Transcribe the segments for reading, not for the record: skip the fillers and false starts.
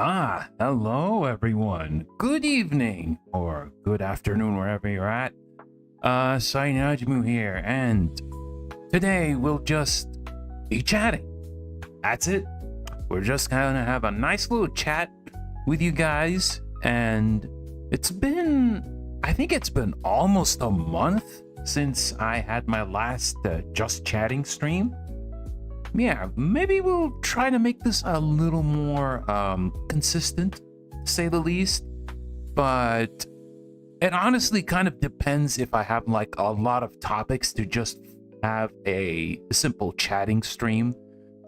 Hello everyone. Good evening or good afternoon wherever you're at. Najumu here, and today we'll just be chatting. That's it. We're just gonna have a nice little chat with you guys, and I think it's been almost a month since I had my last Just Chatting stream. Yeah, maybe we'll try to make this a little more consistent, to say the least. But it honestly kind of depends if I have like a lot of topics to just have a simple chatting stream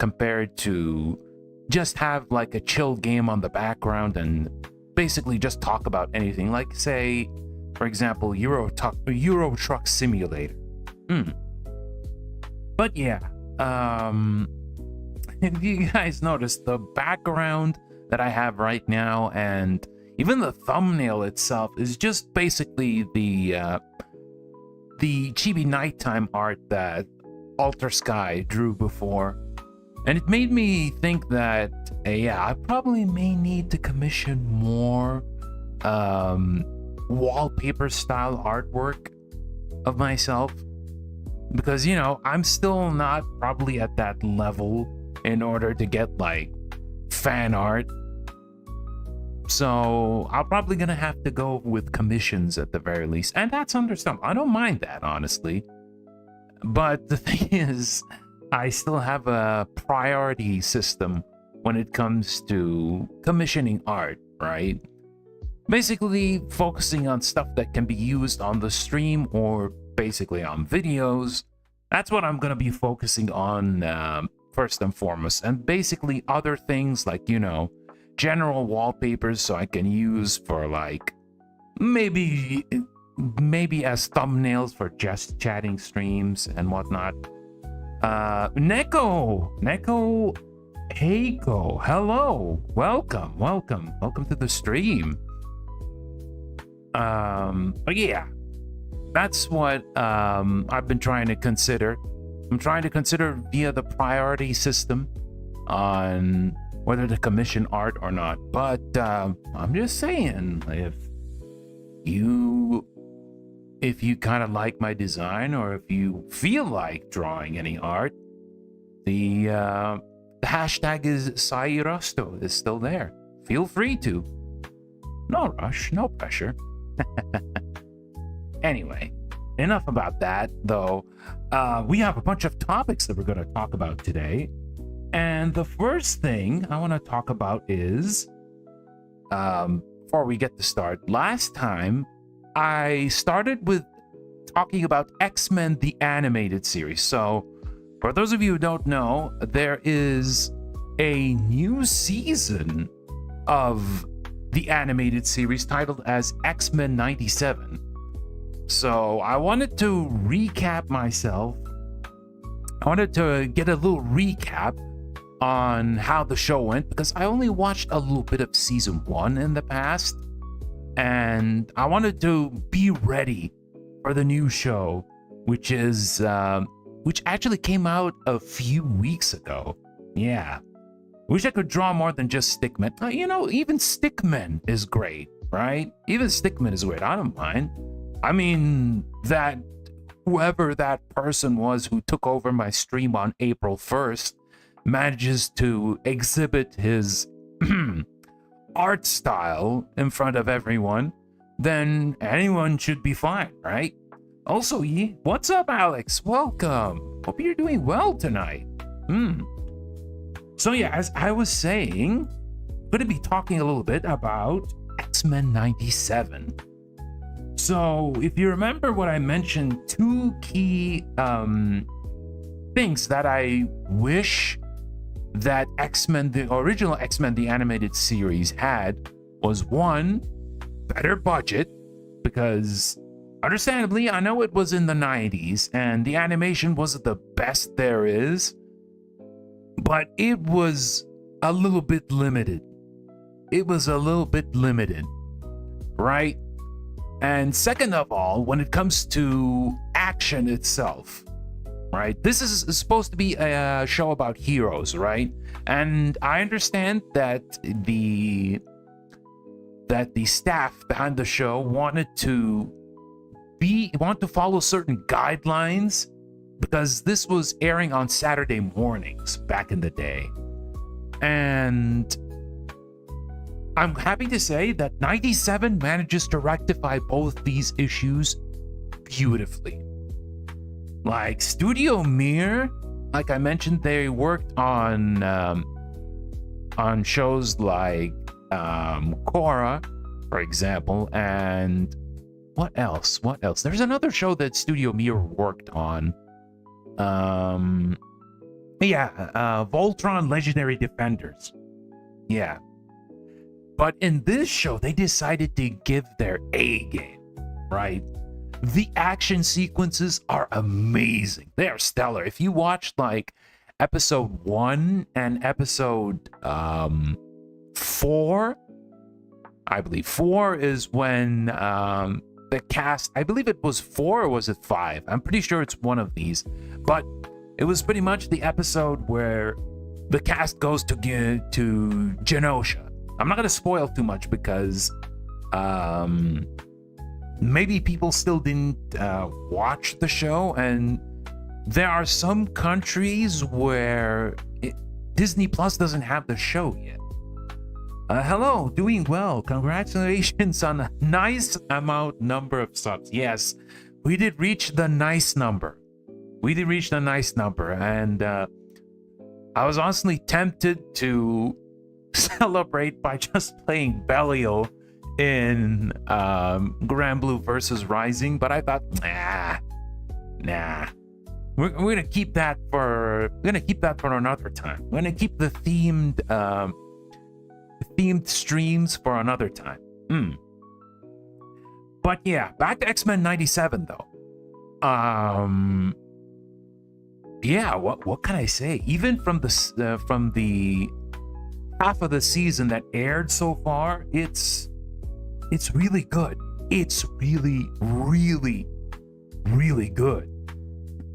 compared to just have like a chill game on the background and basically just talk about anything. Like, say, for example, Euro Truck Simulator. But yeah. If you guys notice, the background that I have right now and even the thumbnail itself is just basically the chibi nighttime art that Alter Sky drew before. And it made me think that, I probably may need to commission more wallpaper style artwork of myself. Because, I'm still not probably at that level in order to get, like, fan art. So, I'm probably gonna have to go with commissions at the very least. And that's understandable. I don't mind that, honestly. But the thing is, I still have a priority system when it comes to commissioning art, right? Basically, focusing on stuff that can be used on the stream or basically on videos. That's what I'm gonna be focusing on first and foremost, and basically other things like general wallpapers so I can use for like maybe as thumbnails for Just Chatting streams and whatnot. Neko Heiko, hello, welcome to the stream. But yeah, that's what I've been trying to consider. I'm trying to consider via the priority system on whether to commission art or not. But I'm just saying, if you kind of like my design, or if you feel like drawing any art, the hashtag is Sairasto is still there. Feel free to. No rush, no pressure. Anyway, enough about that, though. We have a bunch of topics that we're going to talk about today. And the first thing I want to talk about is, before we get to start, last time I started with talking about X-Men the Animated Series. So, for those of you who don't know, there is a new season of the animated series titled as X-Men 97. So I wanted to recap myself. I wanted to get a little recap on how the show went, because I only watched a little bit of season 1 in the past, and I wanted to be ready for the new show, which actually came out a few weeks ago. Yeah. Wish I could draw more than just Stickman. Even Stickman is great, right? Even Stickman is great. I don't mind. I mean, that whoever that person was who took over my stream on April 1st manages to exhibit his art style in front of everyone, then anyone should be fine, right? Also, what's up, Alex? Welcome. Hope you're doing well tonight. So yeah, as I was saying, I'm going to be talking a little bit about X-Men 97. So if you remember what I mentioned, two key things that I wish that X-Men, the original X-Men, the animated series had, was one, better budget, because understandably, I know it was in the 90s and the animation wasn't the best there is, but it was a little bit limited. Right? And second of all, when it comes to action itself, right? This is supposed to be a show about heroes, right? And I understand that the staff behind the show want to follow certain guidelines because this was airing on Saturday mornings back in the day. And I'm happy to say that 97 manages to rectify both these issues beautifully. Like Studio Mir, like I mentioned, they worked on shows like Korra, for example, and what else? There's another show that Studio Mir worked on. Voltron Legendary Defenders. Yeah. But in this show, they decided to give their A game, right? The action sequences are amazing. They are stellar. If you watch like episode 1 and episode 4, I believe 4 is when the cast, I believe it was 4 or was it 5? I'm pretty sure it's one of these. But it was pretty much the episode where the cast goes to Genosha. I'm not going to spoil too much because maybe people still didn't watch the show, and there are some countries where Disney Plus doesn't have the show yet. Hello, doing well. Congratulations on a nice number of subs. Yes, we did reach the nice number. And I was honestly tempted to celebrate by just playing Belial in Grand Blue versus Rising, but I thought, nah. We're gonna keep that for another time. We're gonna keep the themed streams for another time. But yeah, back to X-Men 97 though. Yeah, what can I say? Even from the half of the season that aired so far, it's really good. It's really, really, really good.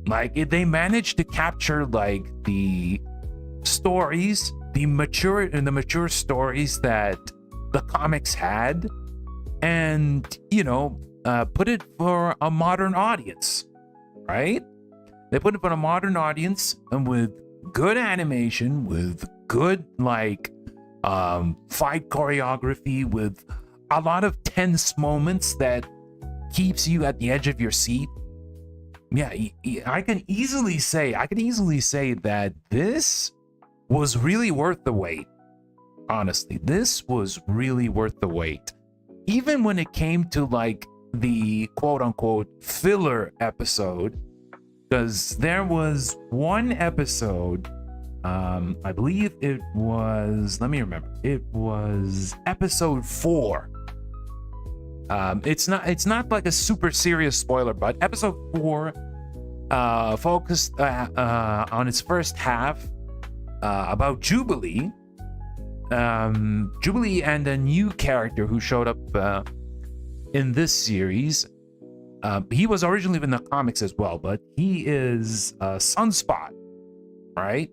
Like they managed to capture like the stories, the mature stories that the comics had, and put it for a modern audience, right? They put it for a modern audience, and with good animation, with good fight choreography, with a lot of tense moments that keeps you at the edge of your seat. Yeah, I can easily say that this was really worth the wait. Honestly, this was really worth the wait. Even when it came to like the quote unquote filler episode, because there was one episode, I believe it was, let me remember, it was episode 4. It's not like a super serious spoiler, but episode 4 focused on its first half about Jubilee. Jubilee and a new character who showed up in this series. He was originally in the comics as well, but he is Sunspot, right?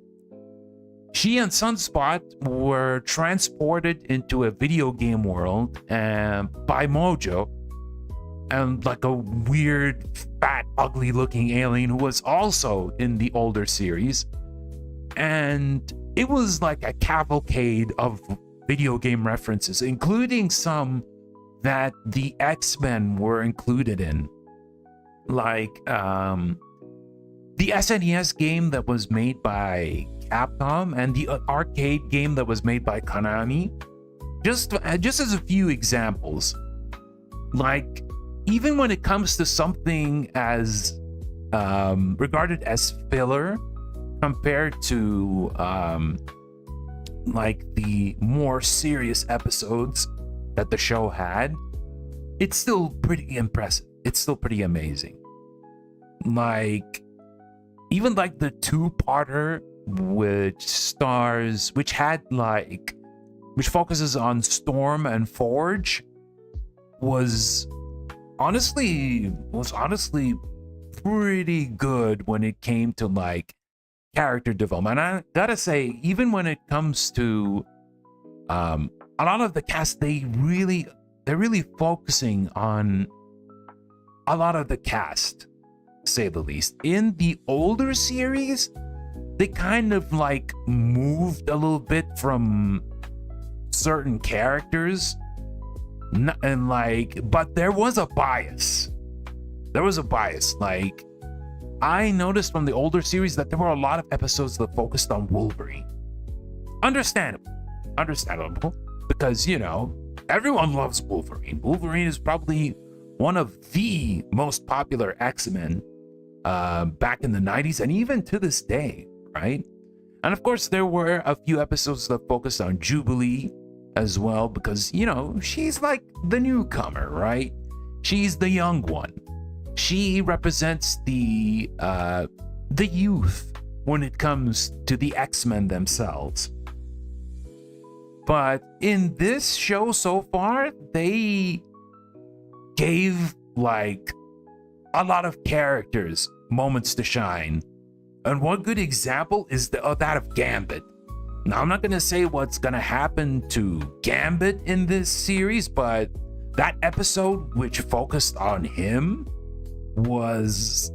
She and Sunspot were transported into a video game world by Mojo, and like a weird, fat, ugly-looking alien who was also in the older series. And it was like a cavalcade of video game references, including some that the X-Men were included in. Like the SNES game that was made by Capcom and the arcade game that was made by Konami. Just as a few examples. Like, even when it comes to something as regarded as filler compared to like the more serious episodes that the show had, it's still pretty impressive. It's still pretty amazing. Like, even like the 2-parter, which focuses on Storm and Forge, was honestly pretty good when it came to like character development. And I gotta say, even when it comes to a lot of the cast, they're really focusing on a lot of the cast, to say the least. In the older series, they kind of like moved a little bit from certain characters, and like, but there was a bias. Like, I noticed from the older series that there were a lot of episodes that focused on Wolverine. Understandable, because, you know, everyone loves Wolverine. Wolverine is probably one of the most popular X-Men back in the 90s and even to this day, right? And of course, there were a few episodes that focused on Jubilee as well, because, you know, she's like the newcomer, right? She's the young one. She represents the youth when it comes to the X-Men themselves. But in this show so far, they gave like a lot of characters moments to shine. And one good example is that of Gambit. Now, I'm not going to say what's going to happen to Gambit in this series, but that episode which focused on him was,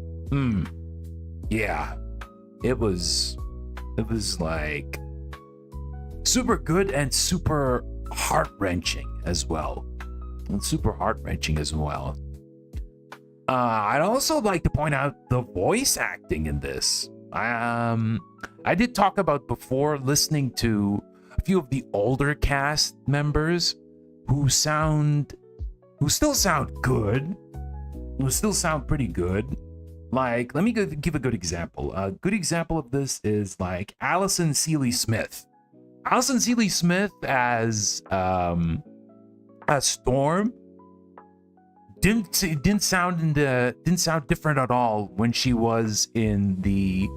yeah, it was like super good and super heart-wrenching as well. I'd also like to point out the voice acting in this. I did talk about before listening to a few of the older cast members who still sound good, who still sound pretty good. Like, let me give a good example. A good example of this is like Allison Seeley Smith. Allison Seeley Smith as Storm didn't sound different at all when she was in the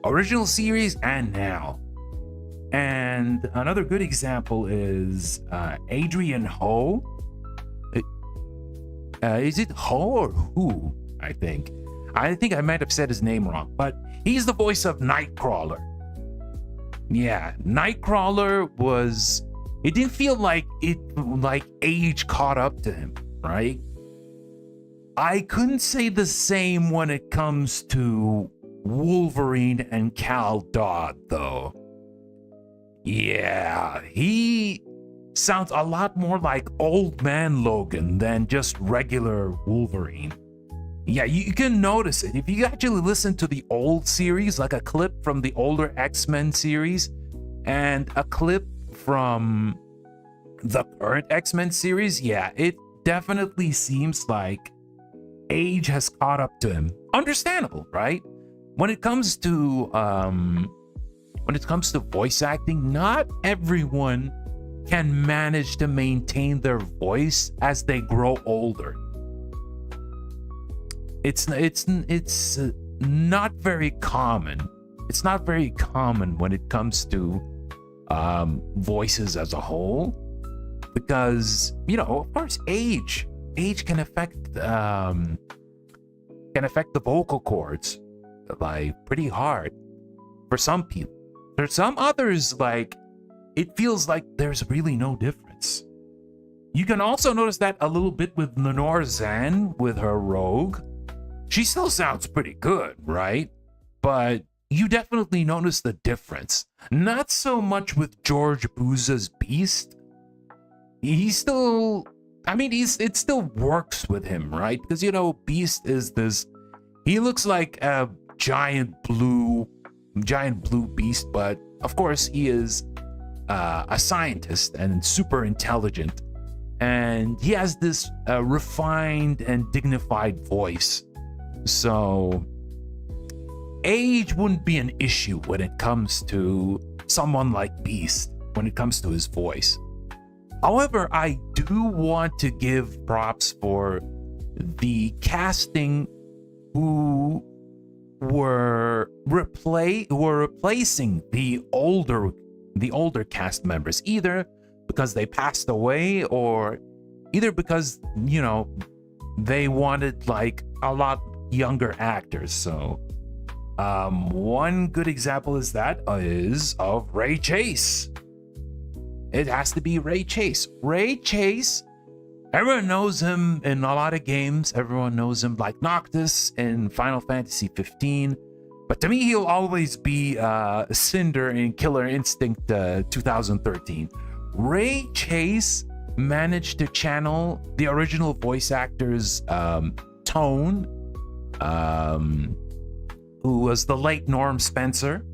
original series and now. And another good example is Adrian Ho. Is it Ho or Who? I think I might have said his name wrong, but he's the voice of Nightcrawler. Yeah, Nightcrawler was. It didn't feel like age caught up to him, right? I couldn't say the same when it comes to Wolverine and Cal Dodd, though. Yeah, he sounds a lot more like Old Man Logan than just regular Wolverine. Yeah, you can notice it. If you actually listen to the old series, like a clip from the older X-Men series and a clip from the current X-Men series, yeah, it definitely seems like age has caught up to him. Understandable, right? When it comes to voice acting, not everyone can manage to maintain their voice as they grow older. It's not very common. It's not very common when it comes to voices as a whole, because, you know, of course, age can affect the vocal cords like pretty hard for some people. For some others, like, it feels like there's really no difference. You can also notice that a little bit with Lenore Zan with her Rogue. She still sounds pretty good, right? But you definitely notice the difference. Not so much with George Buza's Beast. It still works with him, right? Because, you know, Beast is this, he looks like a giant blue beast, but of course he is a scientist and super intelligent, and he has this refined and dignified voice. So age wouldn't be an issue when it comes to someone like Beast, when it comes to his voice. However, I do want to give props for the casting who were replacing the older cast members, either because they passed away or either because, you know, they wanted like a lot younger actors. So one good example is of Ray Chase. It has to be Ray Chase. Ray Chase, everyone knows him in a lot of games. Everyone knows him like Noctis in Final Fantasy 15. But to me, he'll always be Cinder in Killer Instinct 2013. Ray Chase managed to channel the original voice actor's tone, who was the late Norm Spencer.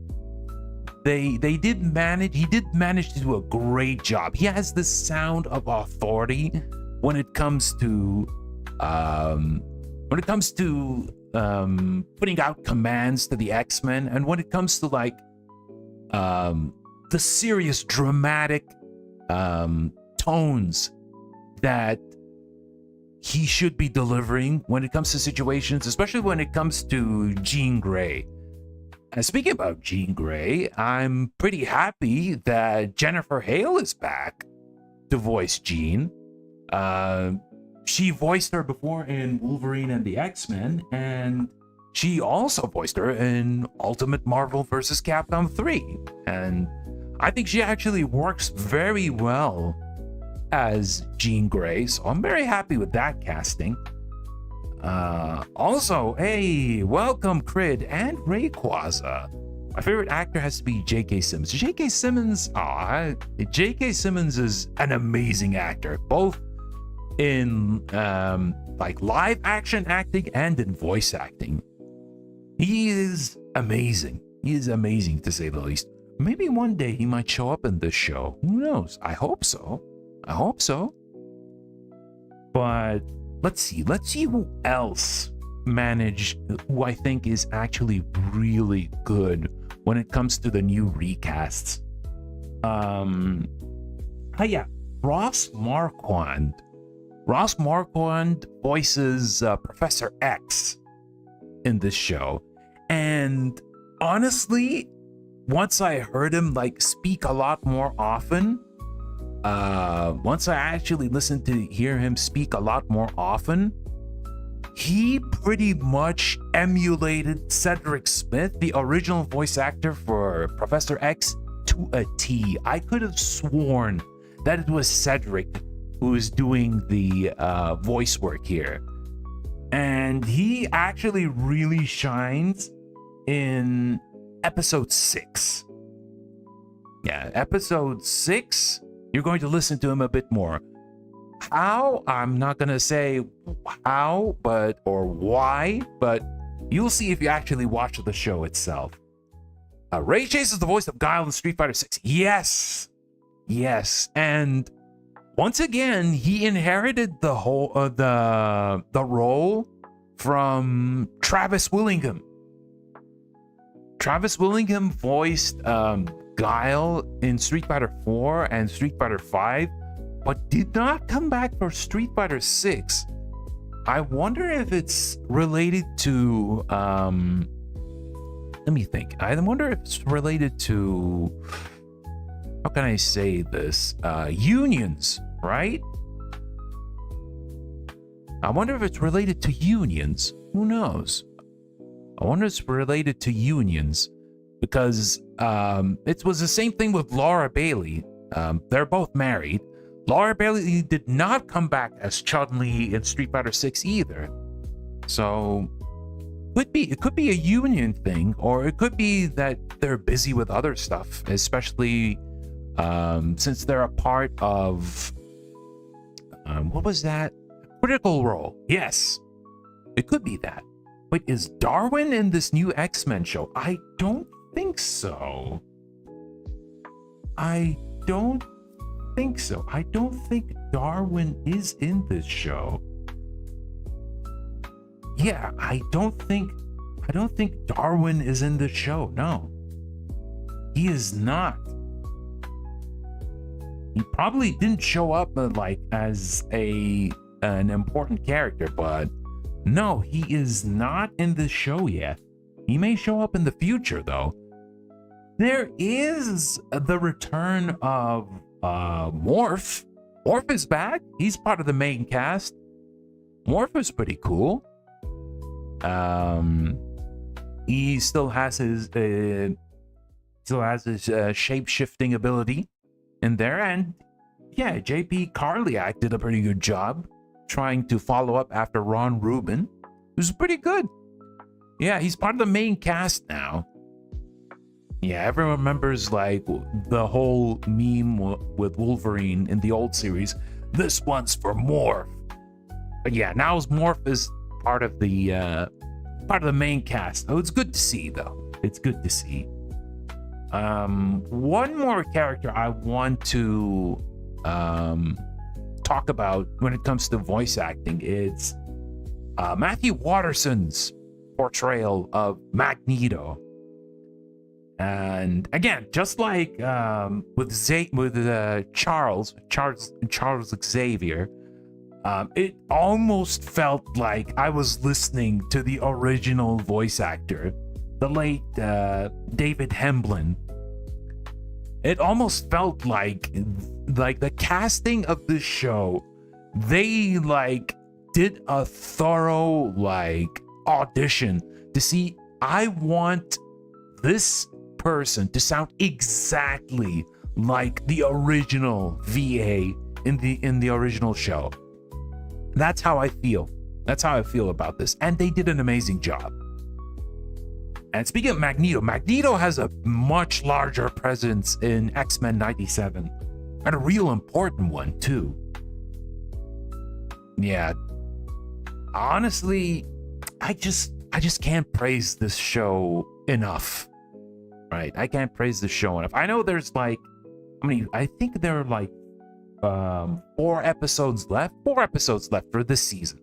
He did manage to do a great job. He has this sound of authority when it comes to putting out commands to the X-Men, and when it comes to like the serious dramatic tones that he should be delivering when it comes to situations, especially when it comes to Jean Grey. And speaking about Jean Grey, I'm pretty happy that Jennifer Hale is back to voice Jean. She voiced her before in Wolverine and the X-Men, and she also voiced her in Ultimate Marvel vs. Capcom 3. And I think she actually works very well as Jean Grey, so I'm very happy with that casting. Also, hey, welcome Crid and Rayquaza. My favorite actor has to be J.K. Simmons. J.K. Simmons is an amazing actor, both in like live action acting and in voice acting. He is amazing. He is amazing, to say the least. Maybe one day he might show up in this show. Who knows? I hope so. But let's see who else who I think is actually really good when it comes to the new recasts. Ross Marquand. Ross Marquand voices Professor X in this show, and honestly, once I heard him like speak a lot more often, once I actually listened to hear him speak a lot more often, he pretty much emulated Cedric Smith, the original voice actor for Professor X, to a T. I could have sworn that it was Cedric who is doing the voice work here. And he actually really shines in episode 6. Yeah, episode 6, you're going to listen to him a bit more. How? I'm not going to say how, or why, but you'll see if you actually watch the show itself. Ray Chase is the voice of Guile in Street Fighter 6. Yes. And once again, he inherited the whole the role from Travis Willingham. Travis Willingham voiced Guile in Street Fighter 4 and Street Fighter 5, but did not come back for Street Fighter 6. I wonder if it's related to let me think. I wonder if it's related to, how can I say this? Unions, right? I wonder if it's related to unions. Who knows? I wonder if it's related to unions, because it was the same thing with Laura Bailey. They're both married. Laura Bailey did not come back as Chun-Li in Street Fighter 6 either. So it could be a union thing, or it could be that they're busy with other stuff, especially since they're a part of what was that? Critical Role. Yes, it could be that. Wait, is Darwin in this new X-Men show? I don't think so. I don't think Darwin is in this show. Yeah, I don't think Darwin is in the show. No, he is not. He probably didn't show up as an important character, but no, he is not in the show yet. He may show up in the future, though. There is the return of Morph. Morph is back. He's part of the main cast. Morph is pretty cool. He still has his shape shifting ability in there, and yeah, JP Carliak did a pretty good job trying to follow up after Ron Rubin. It was pretty good. Yeah, he's part of the main cast now. Yeah, everyone remembers like the whole meme with Wolverine in the old series. This one's for Morph. But yeah, now Morph is part of the main cast. Oh, it's good to see though. It's good to see. One more character I want to talk about when it comes to voice acting is Matthew Watterson's portrayal of Magneto. And again, just like with Charles Xavier, it almost felt like I was listening to the original voice actor, the late David Hemblin. It almost felt like the casting of the show, they like did a thorough like audition to see, I want this person to sound exactly like the original VA in the original show. That's how I feel. That's how I feel about this. And they did an amazing job. And speaking of Magneto, Magneto has a much larger presence in X-Men 97. And a real important one, too. Yeah. Honestly, I just can't praise this show enough. Right? I can't praise the show enough. I know there's like, I think there are like 4 episodes left for this season.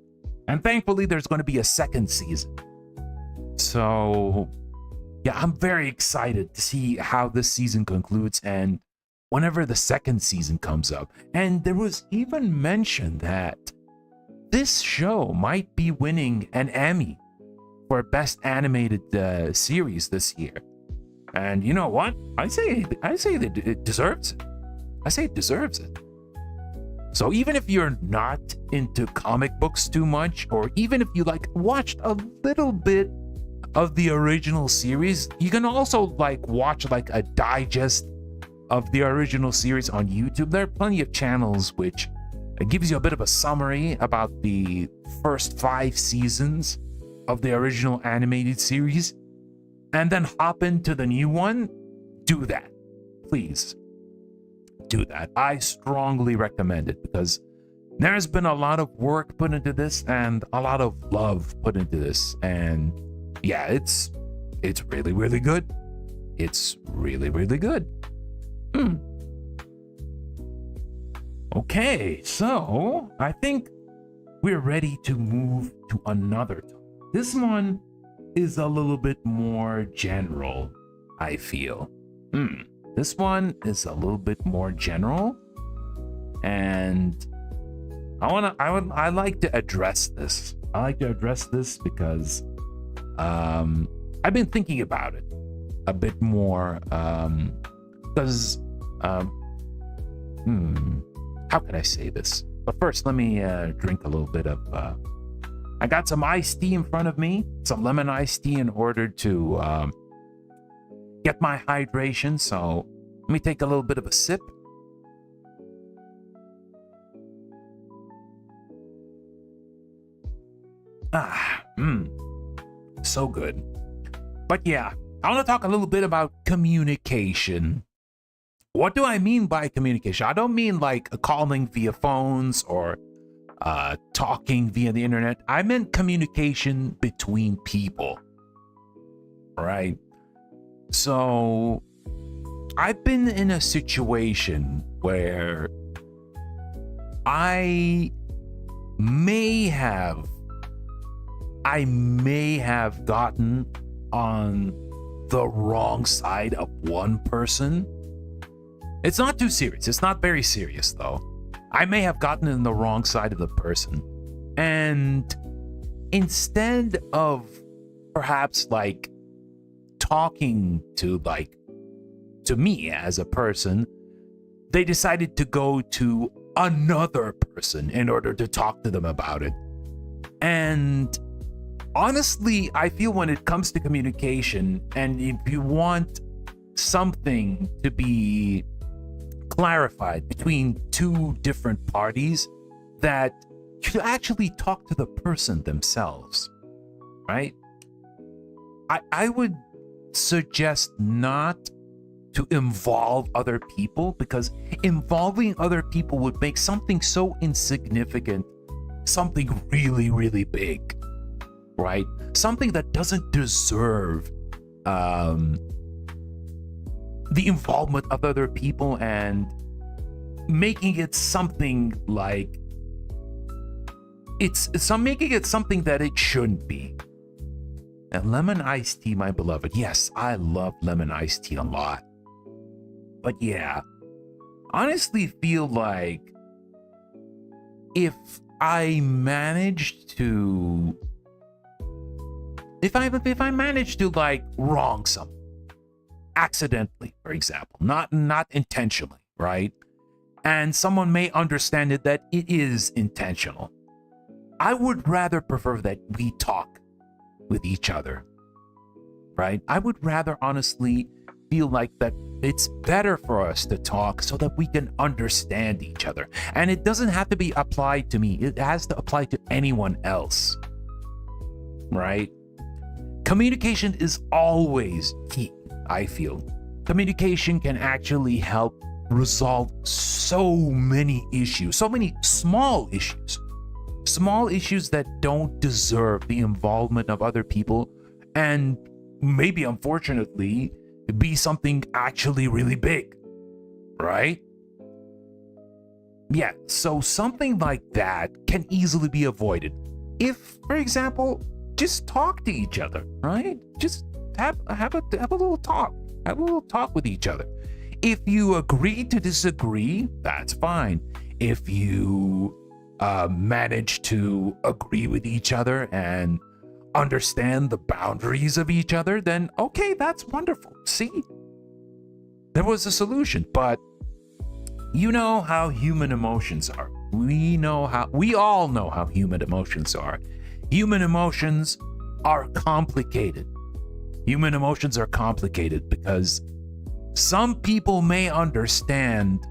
And thankfully there's going to be a second season. So yeah, I'm very excited to see how this season concludes and whenever the second season comes up. And there was even mention that this show might be winning an Emmy for Best Animated Series this year. And you know what? I say that it deserves it. I say it deserves it. So even if you're not into comic books too much, or even if you like watched a little bit of the original series, you can also like watch like a digest of the original series on YouTube. There are plenty of channels which gives you a bit of a summary about the first 5 seasons of the original animated series, and then hop into the new one. Do that, please. Do that. I strongly recommend it because there's been a lot of work put into this and a lot of love put into this, and yeah, it's really, really good. It's really, really good. Okay, so I think we're ready to move to another topic. This one is a little bit more general, I feel. This one is a little bit more general, and I like to address this. I like to address this because I've been thinking about it a bit more. Because how can I say this? But first, let me drink a little bit of. I got some iced tea in front of me, some lemon iced tea, in order to get my hydration. So let me take a little bit of a sip. So good. But yeah, I want to talk a little bit about communication. What do I mean by communication? I don't mean like calling via phones or talking via the internet. I meant communication between people. Right? So I've been in a situation where I may have gotten on the wrong side of one person. It's not too serious. It's not very serious, though. I may have gotten in the wrong side of the person. And instead of perhaps like talking to me as a person, they decided to go to another person in order to talk to them about it. And honestly, I feel when it comes to communication, and if you want something to be clarified between two different parties, that you actually talk to the person themselves, right? I would suggest not to involve other people, because involving other people would make something so insignificant something really, really big, right? Something that doesn't deserve the involvement of other people, and making it something like making it something that it shouldn't be. And lemon iced tea, my beloved. Yes, I love lemon iced tea a lot. But yeah, honestly feel like if I managed to like wrong someone accidentally, for example, not intentionally, right? And someone may understand it that it is intentional. I would rather prefer that we talk with each other, right? I would rather honestly feel like that it's better for us to talk so that we can understand each other. And it doesn't have to be applied to me. It has to apply to anyone else, right? Communication is always key, I feel. Communication can actually help resolve so many issues, so many small issues that don't deserve the involvement of other people, and maybe unfortunately be something actually really big, right? Yeah, so something like that can easily be avoided if, for example, just talk to each other, right? Just have a little talk. Have a little talk with each other. If you agree to disagree, that's fine. If you manage to agree with each other and understand the boundaries of each other, then okay, that's wonderful. See, there was a solution. But you know how human emotions are. We all know how human emotions are. Human emotions are complicated. Human emotions are complicated because some people may understand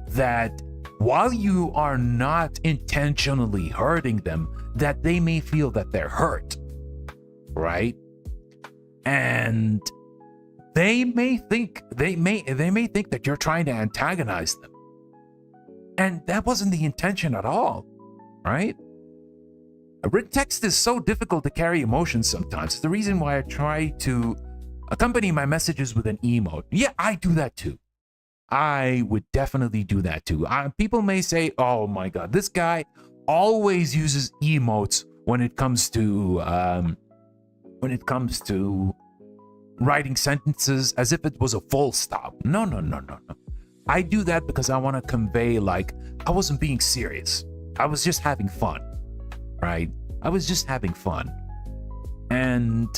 that while you are not intentionally hurting them, that they may feel that they're hurt, right? And they may think that you're trying to antagonize them. And that wasn't the intention at all, right? A written text is so difficult to carry emotions sometimes. It's the reason why I try to accompany my messages with an emote. Yeah, I do that too. I would definitely do that too. People may say, "Oh my God, this guy always uses emotes when it comes to writing sentences as if it was a full stop." No. I do that because I want to convey like I wasn't being serious. I was just having fun, right? I was just having fun, and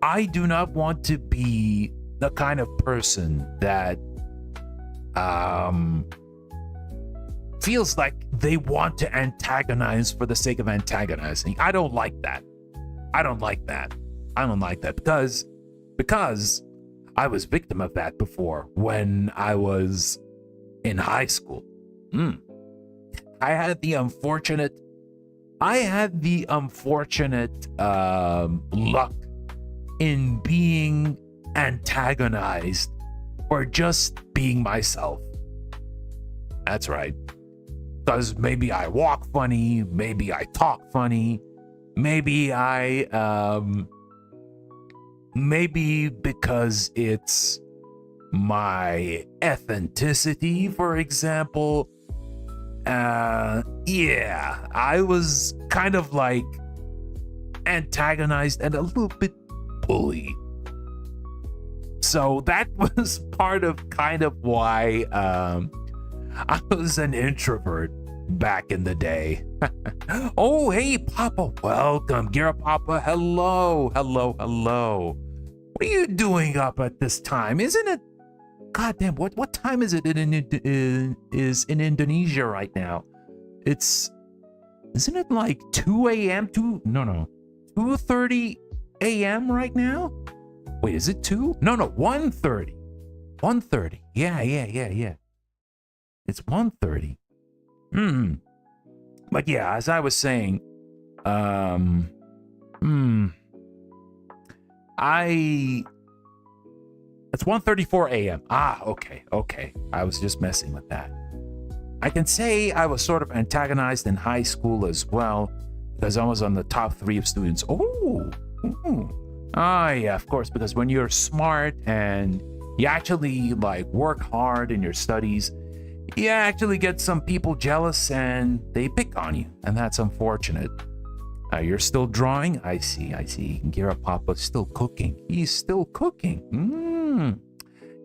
I do not want to be the kind of person that feels like they want to antagonize for the sake of antagonizing. I don't like that because I was victim of that before when I was in high school. I had the unfortunate luck in being antagonized or just being myself. That's right. Because maybe I walk funny, maybe I talk funny, maybe because it's my ethnicity, for example. Yeah, I was kind of like antagonized and a little bit bullied. So that was part of kind of why I was an introvert back in the day. Oh, hey, Papa, welcome. Gira Papa, hello. What are you doing up at this time? Isn't it? Goddamn, what time is it in Indonesia right now? Isn't it like 2 a.m.? 2 2:30 a.m. right now? Wait, is it 2? No, 1:30. 1:30. Yeah. It's 1:30. But yeah, as I was saying, it's 1:34 a.m. Okay. I was just messing with that. I can say I was sort of antagonized in high school as well, because I was on the top 3 of students. Yeah, of course, because when you're smart and you actually like work hard in your studies, you actually get some people jealous and they pick on you, and that's unfortunate. You're still drawing? I see. Gira Papa's still cooking. He's still cooking.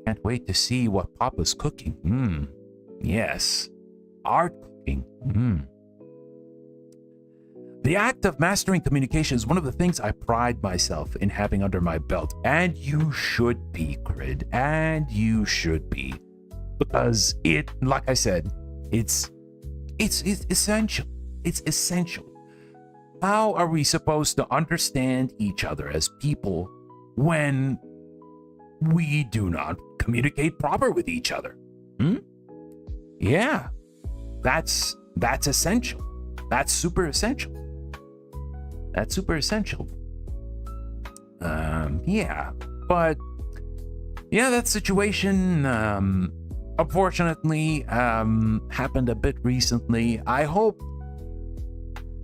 Can't wait to see what Papa's cooking. Yes. Art cooking. The act of mastering communication is one of the things I pride myself in having under my belt. And you should be, Crid. And you should be. Because like I said, it's essential. It's essential. How are we supposed to understand each other as people when we do not communicate proper with each other? Yeah, that's essential. That's super essential. Yeah, but yeah, that situation unfortunately happened a bit recently. I hope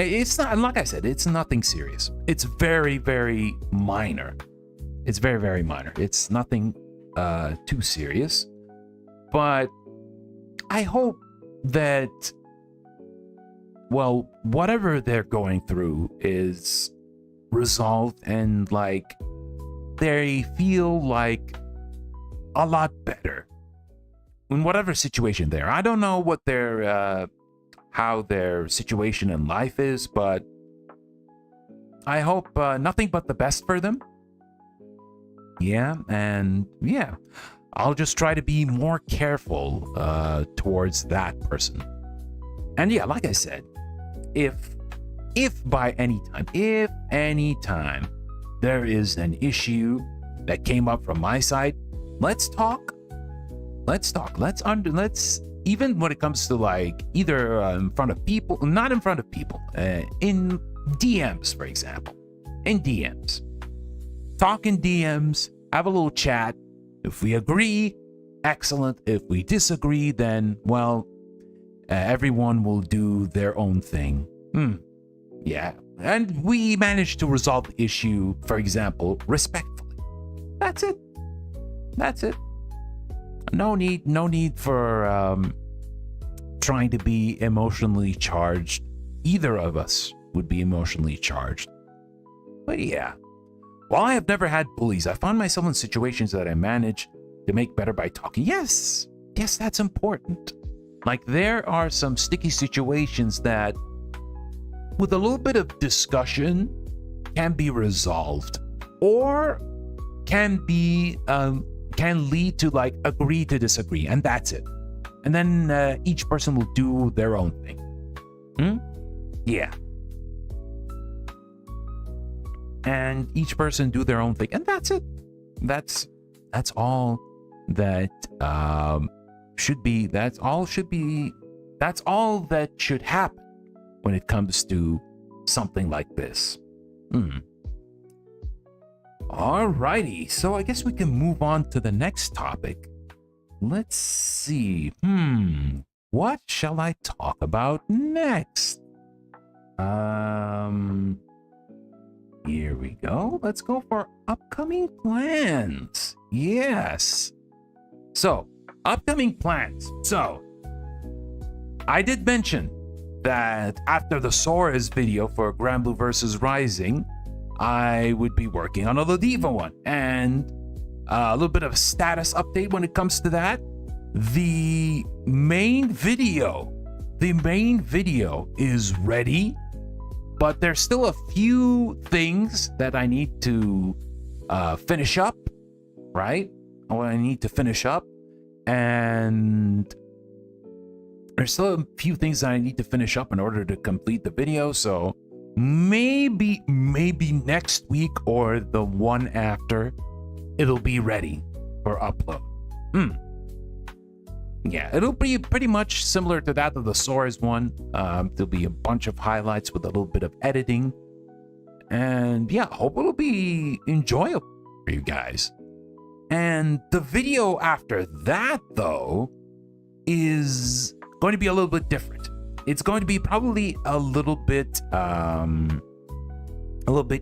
it's not, like I said, it's nothing serious. It's very, very minor. It's nothing too serious. But I hope that, well, whatever they're going through is resolved and like they feel like a lot better in whatever situation they're. I don't know what their how their situation in life is, but I hope nothing but the best for them. Yeah, and yeah, I'll just try to be more careful towards that person. And yeah, like I said, if by any time there is an issue that came up from my side, let's talk. Let's even when it comes to like either in front of people, not in front of people, in DMs, for example, in DMs, talk in DMs, have a little chat. If we agree, excellent. If we disagree, then well, everyone will do their own thing. Yeah, and we managed to resolve the issue, for example, respectfully. That's it. No need for trying to be emotionally charged. Either of us would be emotionally charged. But yeah, while I have never had bullies, I found myself in situations that I managed to make better by talking. Yes, that's important. Like there are some sticky situations that with a little bit of discussion can be resolved, or can lead to like agree to disagree, and that's it. And then each person will do their own thing. Yeah. And each person do their own thing, and that's it. That's all that should be. That's all that should happen when it comes to something like this. Alrighty, so I guess we can move on to the next topic. Let's see. What shall I talk about next? Here we go. Let's go for upcoming plans. Yes. So, upcoming plans. So, I did mention that after the Sora's video for Granblue vs. Rising, I would be working on a Lodiva one. And a little bit of a status update when it comes to that. The main video is ready, but there's still a few things that I need to finish up, right? And there's still a few things that I need to finish up in order to complete the video. So maybe next week or the one after, it'll be ready for upload. Yeah, it'll be pretty much similar to that of the Soares one. There'll be a bunch of highlights with a little bit of editing. And yeah, hope it'll be enjoyable for you guys. And the video after that, though, is going to be a little bit different. It's going to be probably a little bit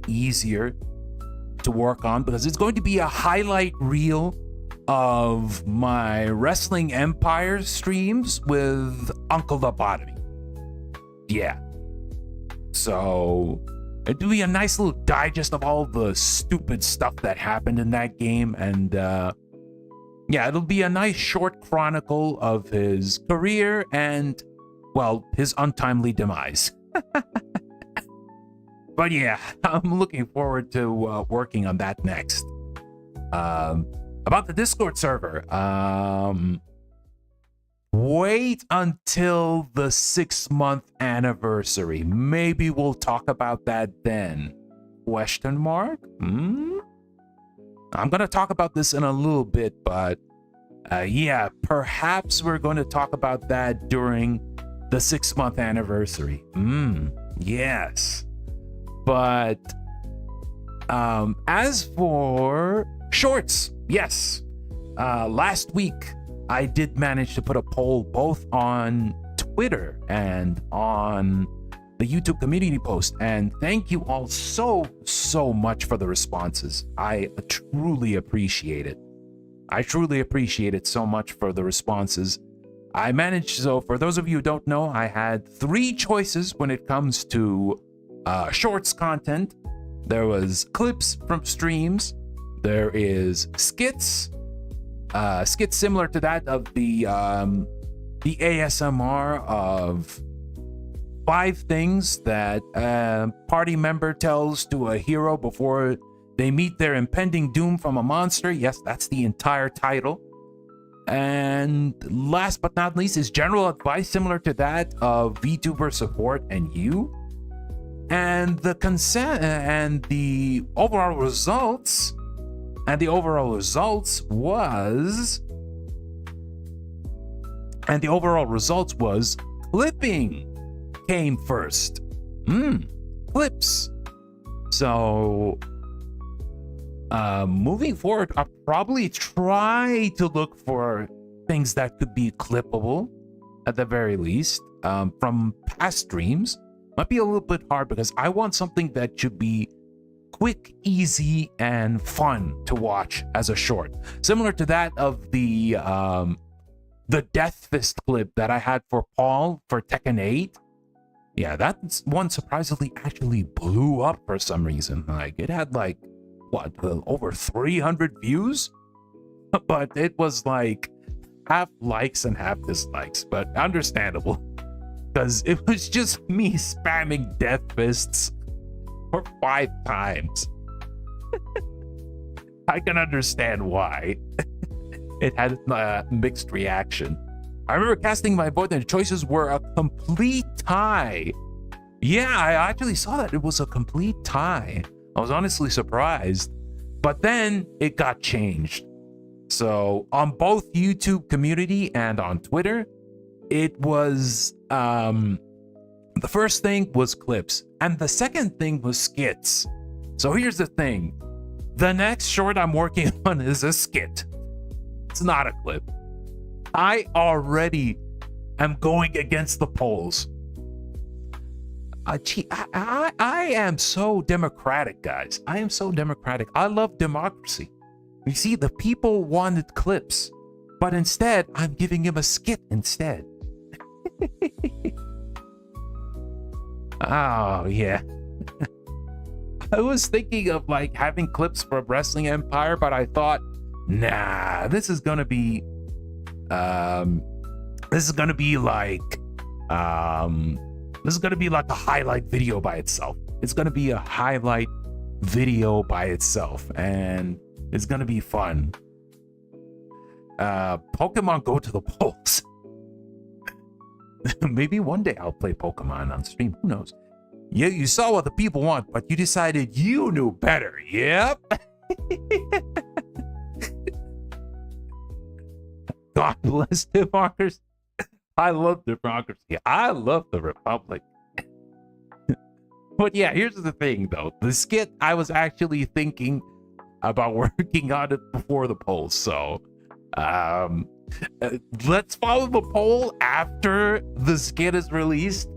easier to work on because it's going to be a highlight reel of my Wrestling Empire streams with Uncle Lobotomy. Yeah. So it'll be a nice little digest of all the stupid stuff that happened in that game. And yeah, it'll be a nice short chronicle of his career and, well, his untimely demise. But yeah, I'm looking forward to working on that next. About the Discord server, wait until the 6-month anniversary. Maybe we'll talk about that then. Question mark? I'm gonna talk about this in a little bit, but yeah, perhaps we're going to talk about that during the 6-month anniversary. Yes. But as for shorts, yes. Last week, I did manage to put a poll both on Twitter and on the YouTube community post. And thank you all so much for the responses. I truly appreciate it. I truly appreciate it so much for the responses. I managed, so for those of you who don't know, I had 3 choices when it comes to shorts content. There was clips from streams. There is skits similar to that of the ASMR of 5 things that a party member tells to a hero before they meet their impending doom from a monster. Yes, that's the entire title. And last but not least is general advice similar to that of VTuber support and you. And the consent and the overall results. And the overall results was clipping came first. Clips. So moving forward, I'll probably try to look for things that could be clippable at the very least from past streams. Might be a little bit hard because I want something that should be quick, easy, and fun to watch as a short. Similar to that of the Death Fist clip that I had for Paul for Tekken 8. Yeah, that one surprisingly actually blew up for some reason. Like, it had like, what, over 300 views? But it was like half likes and half dislikes, but understandable. Because it was just me spamming Death Fists for 5 times. I can understand why. It had a mixed reaction. I remember casting my vote and the choices were a complete tie. Yeah, I actually saw that. It was a complete tie. I was honestly surprised. But then it got changed. So on both YouTube community and on Twitter, it was the first thing was clips and the second thing was skits. So here's the thing. The next short I'm working on is a skit. It's not a clip. I already am going against the polls. I am so democratic, guys. I am so democratic. I love democracy. You see, the people wanted clips, but instead, I'm giving him a skit instead. Oh, yeah. I was thinking of like having clips for Wrestling Empire, but I thought, nah, this is gonna be like a highlight video by itself. It's gonna be a highlight video by itself, and it's gonna be fun. Pokemon Go to the polls. Maybe one day I'll play Pokemon on stream. Who knows? You saw what the people want, but you decided you knew better. Yep. God bless democracy. I love democracy. I love the republic. But yeah, here's the thing though. The skit, I was actually thinking about working on it before the poll. So let's follow the poll after the skit is released.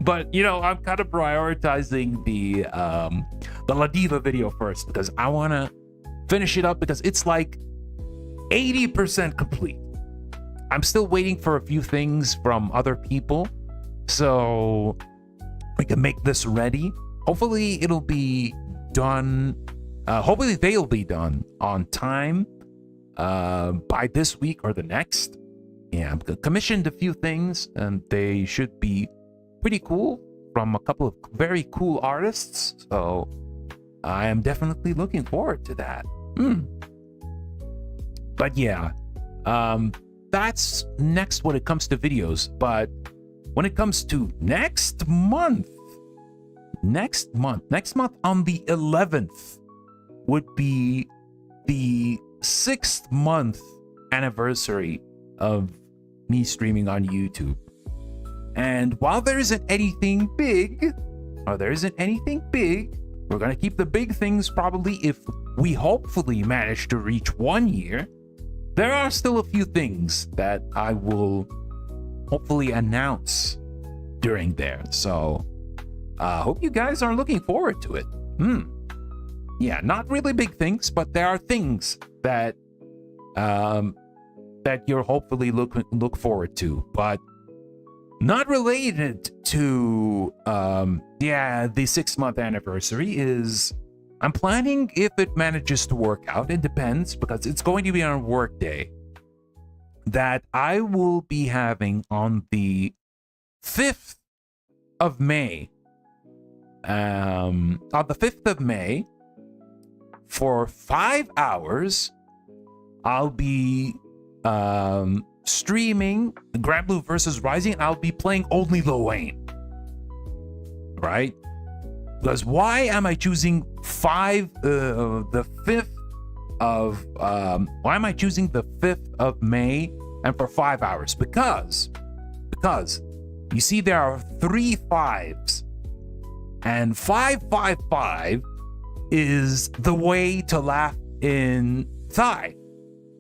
But you know, I'm kind of prioritizing the La Diva video first because I want to finish it up because it's like 80% complete. I'm still waiting for a few things from other people so we can make this ready. Hopefully it'll be done. Hopefully they'll be done on time by this week or the next. Yeah, I've commissioned a few things and they should be pretty cool from a couple of very cool artists. So I am definitely looking forward to that. But yeah, that's next when it comes to videos. But when it comes to next month on the 11th would be the 6th month anniversary of me streaming on YouTube. And while there isn't anything big, we're gonna keep the big things probably if we hopefully manage to reach 1 year. There are still a few things that I will hopefully announce during there. So I hope you guys are looking forward to it. Yeah, not really big things, but there are things that that you're hopefully look forward to, but not related to the 6-month anniversary. Is I'm planning, if it manages to work out, it depends because it's going to be on a work day, that I will be having on the 5th of May. On the 5th of May, for 5 hours, I'll be streaming Granblue versus Rising, and I'll be playing only Lil Wayne. Right? Because why am I choosing why am I choosing the 5th of May and for 5 hours? Because you see there are 3 5s, and 555 is the way to laugh in Thai,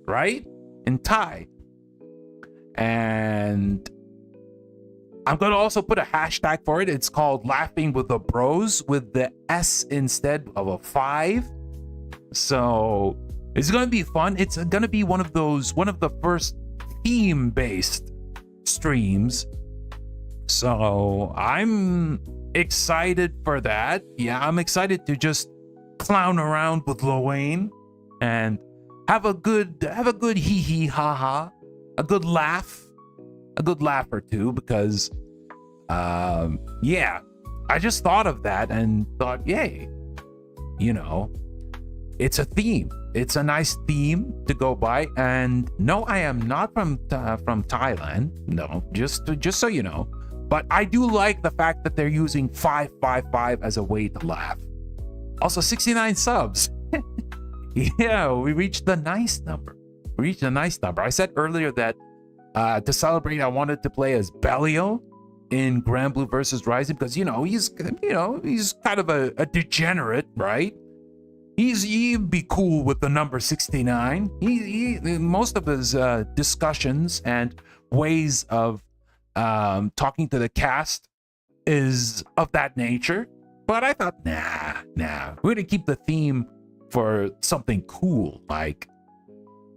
right? In Thai. And I'm going to also put a hashtag for it. It's called Laughing with the Bros with the S instead of a 5. So it's going to be fun. It's going to be one of the first theme-based streams. So I'm excited for that. Yeah, I'm excited to just clown around with Lil Wayne and have a good hee hee ha ha, a good laugh or two, because yeah, I just thought of that and thought, yay, you know, it's a theme. It's a nice theme to go by. And no, I am not from Thailand. No, just so you know. But I do like the fact that they're using 555 as a way to laugh. Also, 69 subs. Yeah, we reached the nice number. I said earlier that to celebrate, I wanted to play as Belial in Granblue versus Rising because he's kind of a degenerate, right? He'd be cool with the number 69. He most of his discussions and ways of talking to the cast is of that nature. But I thought, nah, we're gonna keep the theme for something cool like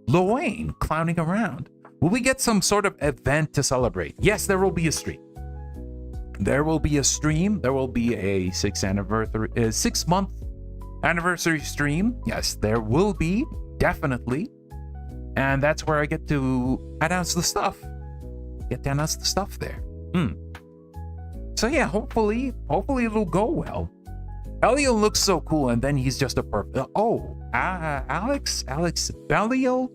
Lil Wayne clowning around. Will we get some sort of event to celebrate? Yes, there will be a stream. There will be a 6-month anniversary stream. Yes, there will be, definitely. And that's where I get to announce the stuff. There. So yeah, hopefully it'll go well. Elio looks so cool, and then he's just a perfect. Alex Belial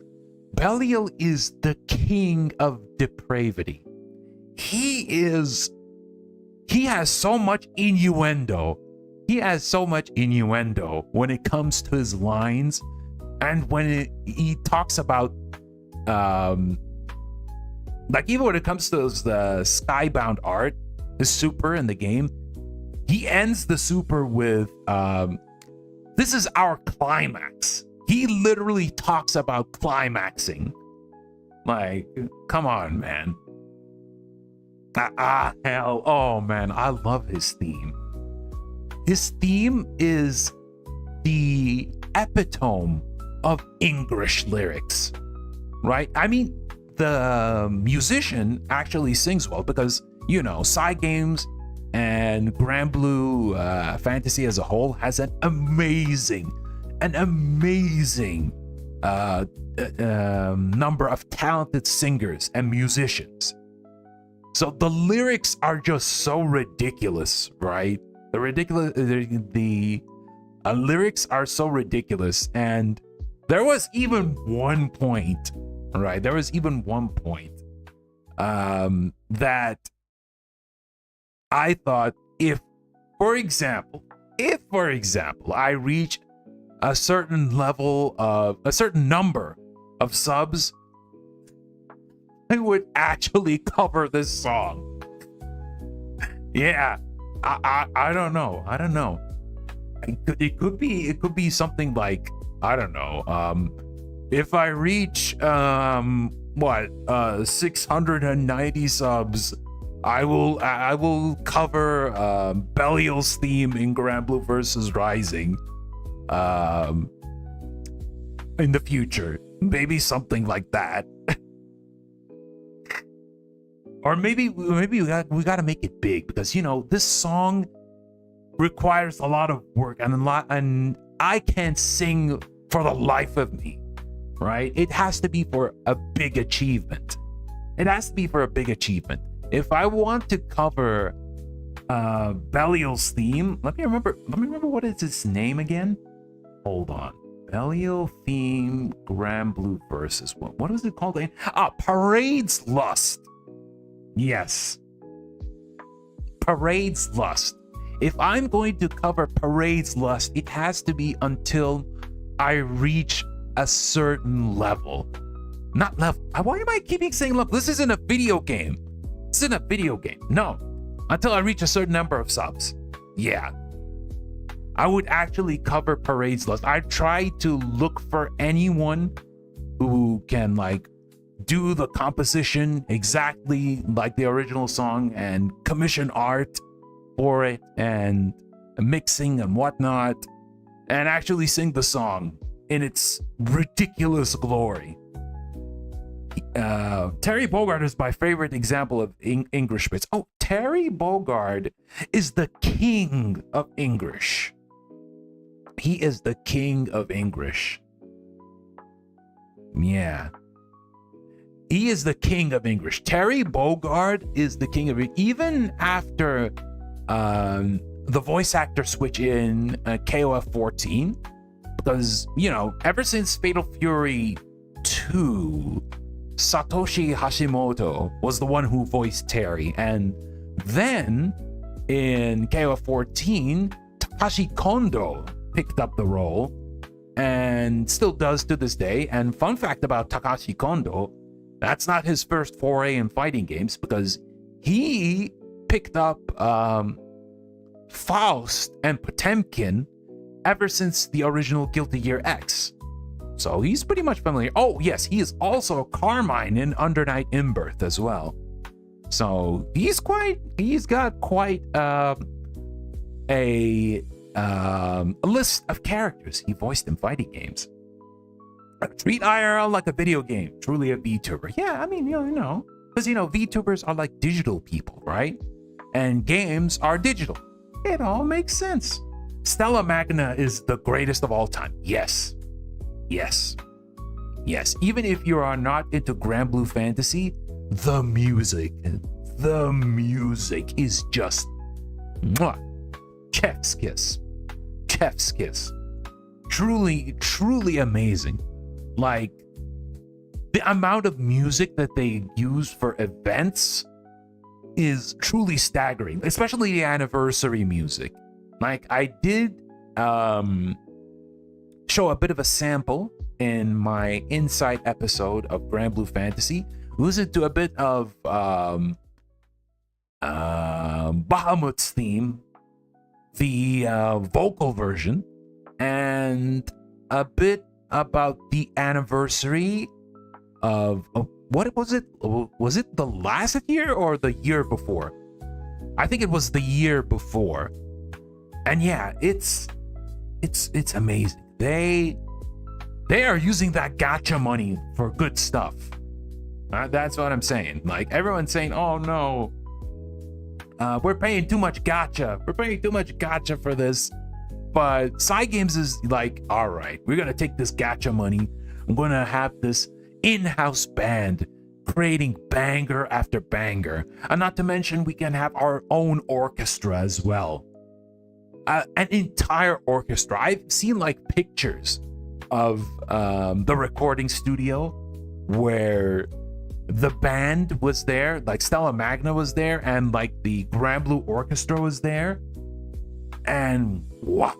is the king of depravity. He he has so much innuendo. He has so much innuendo when it comes to his lines, and when he talks about, like even when it comes to the skybound art, the super in the game, he ends the super with, "This is our climax." He literally talks about climaxing. Like, come on, man. Hell, oh man, I love his theme. His theme is the epitome of English lyrics, right? I mean, the musician actually sings well because, you know, side games and Grand Blue Fantasy as a whole has an amazing number of talented singers and musicians. So the lyrics are just so ridiculous, right? The lyrics are so ridiculous, and there was even one point, right? There was even one point that I thought, if, for example, I reach a certain number of subs, I would actually cover this song. Yeah, I don't know. It could be something like, I don't know. If I reach 690 subs, I will cover Belial's theme in Grand Blue versus Rising in the future. Maybe something like that. Or maybe we got to make it big, because, you know, this song requires a lot of work and I can't sing for the life of me, right? It has to be for a big achievement. If I want to cover Belial's theme, let me remember what is its name again? Hold on. Belial theme Grand Blue versus what was it called again? Parade's Lust. Yes. Parade's Lust. If I'm going to cover Parade's Lust, it has to be until I reach a certain level. Not level. Why am I keeping saying level? This isn't a video game. No. Until I reach a certain number of subs. Yeah. I would actually cover Parade's Lust. I try to look for anyone who can, like, do the composition exactly like the original song and commission art for it and mixing and whatnot, and actually sing the song in its ridiculous glory. Terry Bogard is my favorite example of English bits. Oh, Terry Bogard is the king of English. He is the king of English. Yeah. He is the king of English. Terry Bogard is the king of it. Even after the voice actor switch in KOF 14, because, you know, ever since Fatal Fury 2, Satoshi Hashimoto was the one who voiced Terry, and then in KOF 14, Takashi Kondo picked up the role and still does to this day. And fun fact about Takashi Kondo, that's not his first foray in fighting games, because he picked up Faust and Potemkin ever since the original Guilty Gear X. So he's pretty much familiar. Oh, yes, he is also Carmine in Under Night In-Birth as well. So he's got quite a list of characters he voiced in fighting games. Treat IRL like a video game, truly a VTuber. Yeah, I mean, you know, because, you know, VTubers are like digital people, right? And games are digital. It all makes sense. Stella Magna is the greatest of all time. Yes. Even if you are not into Grand Blue Fantasy, the music is just mwah, chef's kiss. Truly amazing. Like, the amount of music that they use for events is truly staggering, especially the anniversary music. Like, I did show a bit of a sample in my Insight episode of Grand Blue Fantasy. Listen to a bit of Bahamut's theme, the vocal version, and a bit about the anniversary of what was it? Was it the last year or the year before? I think it was the year before. And yeah, it's amazing. They are using that gacha money for good stuff. That's what I'm saying. Like, everyone's saying, "Oh no, we're paying too much gacha. We're paying too much gacha for this." But Cygames is like, "All right, we're gonna take this gacha money. I'm gonna have this in-house band creating banger after banger, and not to mention we can have our own orchestra as well." An entire orchestra. I've seen like pictures of the recording studio where the band was there, like Stella Magna was there, and like the Grand Blue Orchestra was there. And wow,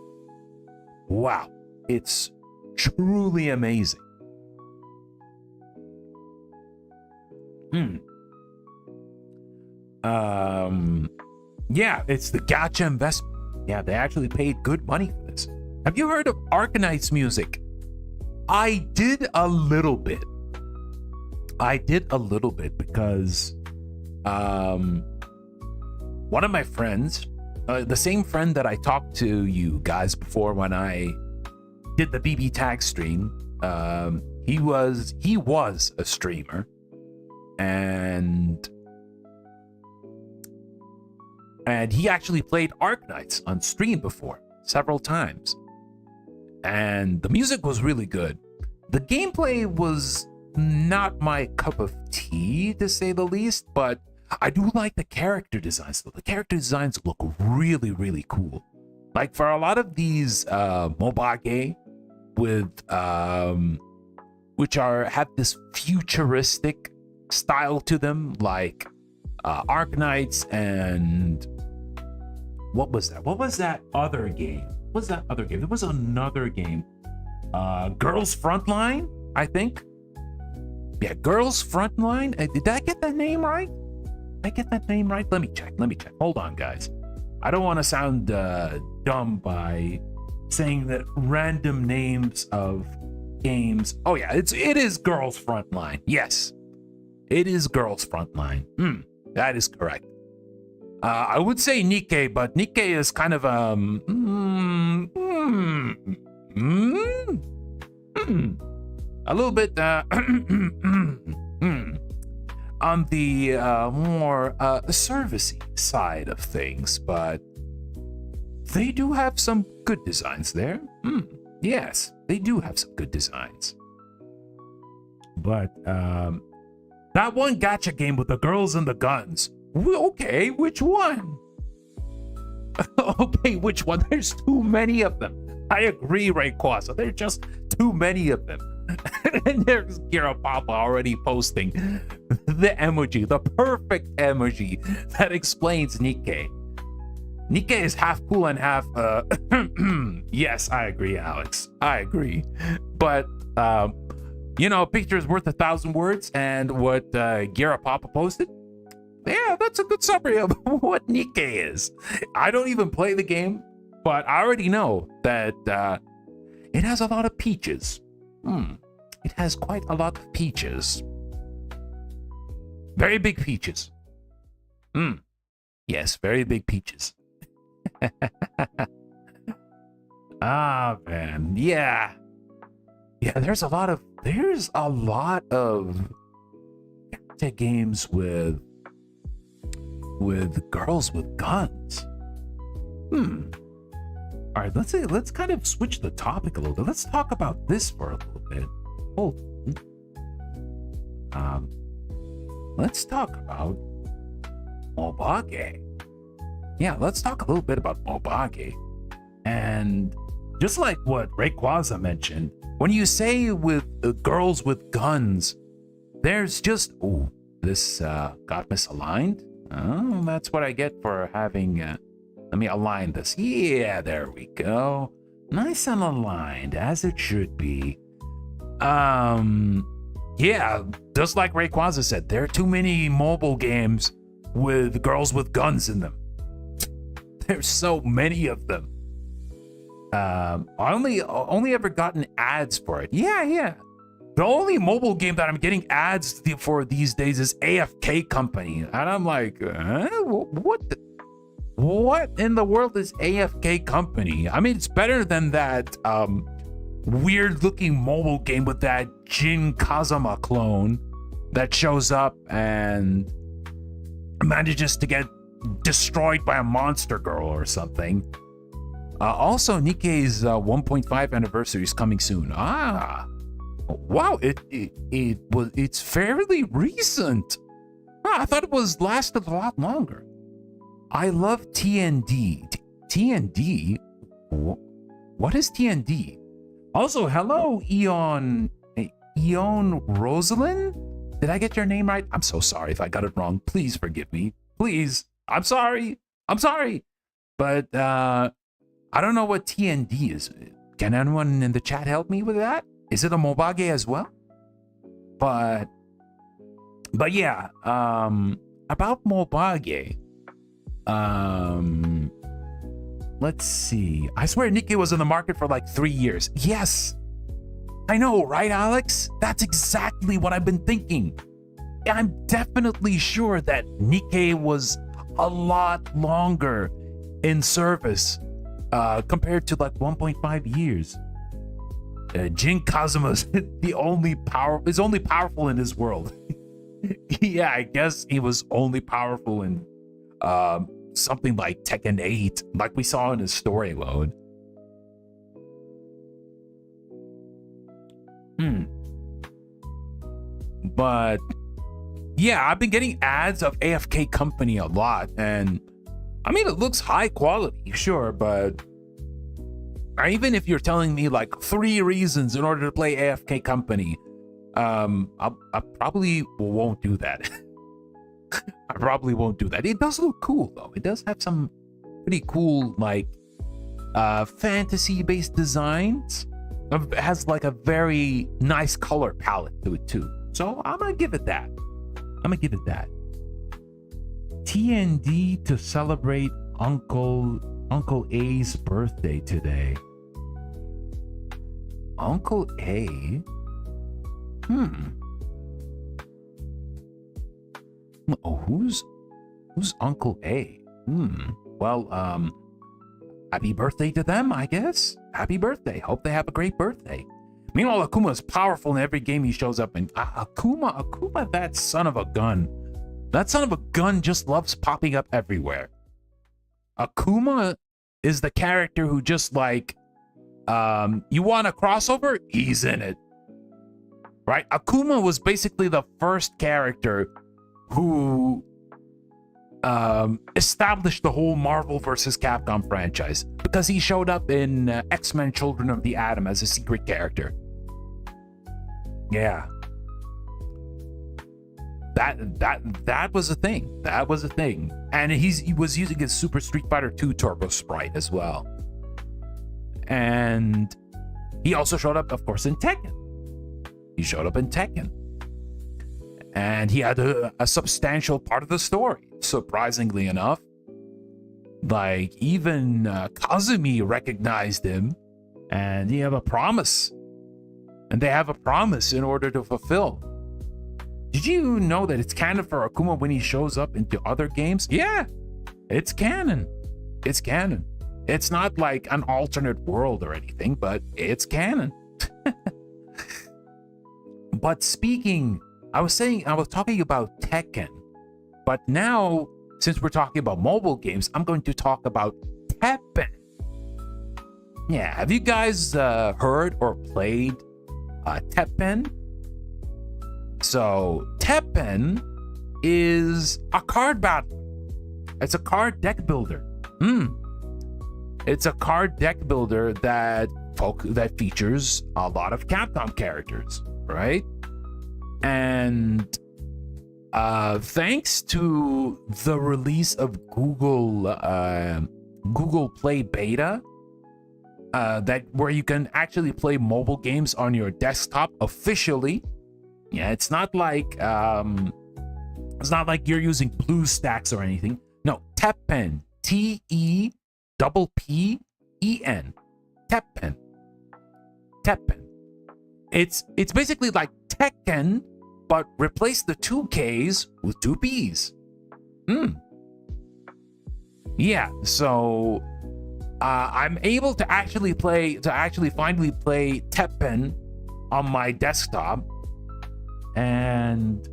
it's truly amazing. Yeah, it's the gacha investment. Yeah, they actually paid good money for this. Have you heard of Arcanite's music? I did a little bit because one of my friends, the same friend that I talked to you guys before when I did the BB Tag stream, he was a streamer, and he actually played Arknights on stream before several times, and the music was really good. The gameplay was not my cup of tea, to say the least, but I do like the character designs. The character designs look really, really cool. Like, for a lot of these mobage with which have this futuristic style to them, like Arknights and what was that other game? There was another game. Girls Frontline, I think. Yeah, Girls Frontline. Did I get that name right? Did I get that name right? Let me check. Hold on, guys. I don't want to sound dumb by saying that random names of games. Oh yeah, it is Girls Frontline. Yes, it is Girls Frontline. That is correct. I would say Nikkei, but Nikkei is kind of a little bit on the more servicey side of things, but they do have some good designs there. Yes, they do have some good designs. But that one gacha game with the girls and the guns. Okay, which one? Okay, which one? There's too many of them. I agree, Rayquaza. There's just too many of them. And there's Gira Papa already posting the emoji, the perfect emoji that explains Nikkei. Nikkei is half cool and half yes, I agree, Alex. I agree. But a picture is worth 1,000 words, and what Gira Papa posted, yeah, that's a good summary of what Nikkei is. I don't even play the game, but I already know that it has a lot of peaches. It has quite a lot of peaches. Very big peaches. Yes, very big peaches. Ah, man. Yeah, there's a lot of games with girls with guns. All right, let's kind of switch the topic a little bit. Let's talk about this for a little bit. Let's talk about mobage. Yeah, let's talk a little bit about mobage. And just like what Rayquaza mentioned, when you say with girls with guns, there's just this got misaligned. Oh, that's what I get for having... let me align this. Yeah, there we go. Nice and aligned, as it should be. Yeah, just like Rayquaza said, there are too many mobile games with girls with guns in them. There's so many of them. I only ever gotten ads for it. Yeah. The only mobile game that I'm getting ads for these days is AFK Company, and I'm like, what in the world is AFK Company? I mean, it's better than that weird-looking mobile game with that Jin Kazama clone that shows up and manages to get destroyed by a monster girl or something. Also, Nikkei's 1.5 anniversary is coming soon. Wow, it's fairly recent. I thought it was lasted a lot longer. I love TND. TND? What is TND? Also, hello, Eon Rosalind? Did I get your name right? I'm so sorry if I got it wrong. Please forgive me. Please. I'm sorry. But I don't know what TND is. Can anyone in the chat help me with that? Is it a Mobage as well? But yeah, about Mobage. Let's see. I swear Nikkei was in the market for like 3 years. Yes. I know, right, Alex? That's exactly what I've been thinking. I'm definitely sure that Nikkei was a lot longer in service compared to like 1.5 years. Jin Kazuma's only powerful in his world. Yeah, I guess he was only powerful in something like Tekken 8, like we saw in his story mode. But yeah, I've been getting ads of AFK Company a lot, and I mean, it looks high quality, sure, but even if you're telling me like 3 reasons in order to play AFK Company, I probably won't do that. I probably won't do that. It does look cool though. It does have some pretty cool like fantasy-based designs. It has like a very nice color palette to it too. So I'm gonna give it that. TND to celebrate Uncle A's birthday today. Uncle A? Oh, who's Uncle A? Well, happy birthday to them, I guess. Happy birthday. Hope they have a great birthday. Meanwhile, Akuma is powerful in every game he shows up in. Akuma, that son of a gun. That son of a gun just loves popping up everywhere. Akuma is the character who just like, you want a crossover? He's in it. Right? Akuma was basically the first character who established the whole Marvel vs. Capcom franchise because he showed up in X-Men Children of the Atom as a secret character. Yeah. That was a thing. That was a thing. And he was using his Super Street Fighter 2 Turbo Sprite as well. And he also showed up, of course, in Tekken. And he had a substantial part of the story, surprisingly enough. Like, even Kazumi recognized him, and he have a promise. And they have a promise in order to fulfill. Did you know that it's canon for Akuma when he shows up into other games? Yeah, it's canon. It's canon. It's not like an alternate world or anything, but it's canon. But speaking, I was talking about Tekken, but now, since we're talking about mobile games, I'm going to talk about Teppen. Yeah, have you guys heard or played Teppen? So, Teppen is a card battle. It's a card deck builder. It's a card deck builder that features a lot of Capcom characters, right? And thanks to the release of Google Play Beta, that where you can actually play mobile games on your desktop officially. Yeah, it's not like you're using BlueStacks or anything. No, Teppen, TEPPEN, Teppen. It's basically like Tekken, but replace the 2 Ks with 2 Ps. Yeah, so I'm able to finally play Teppen on my desktop, and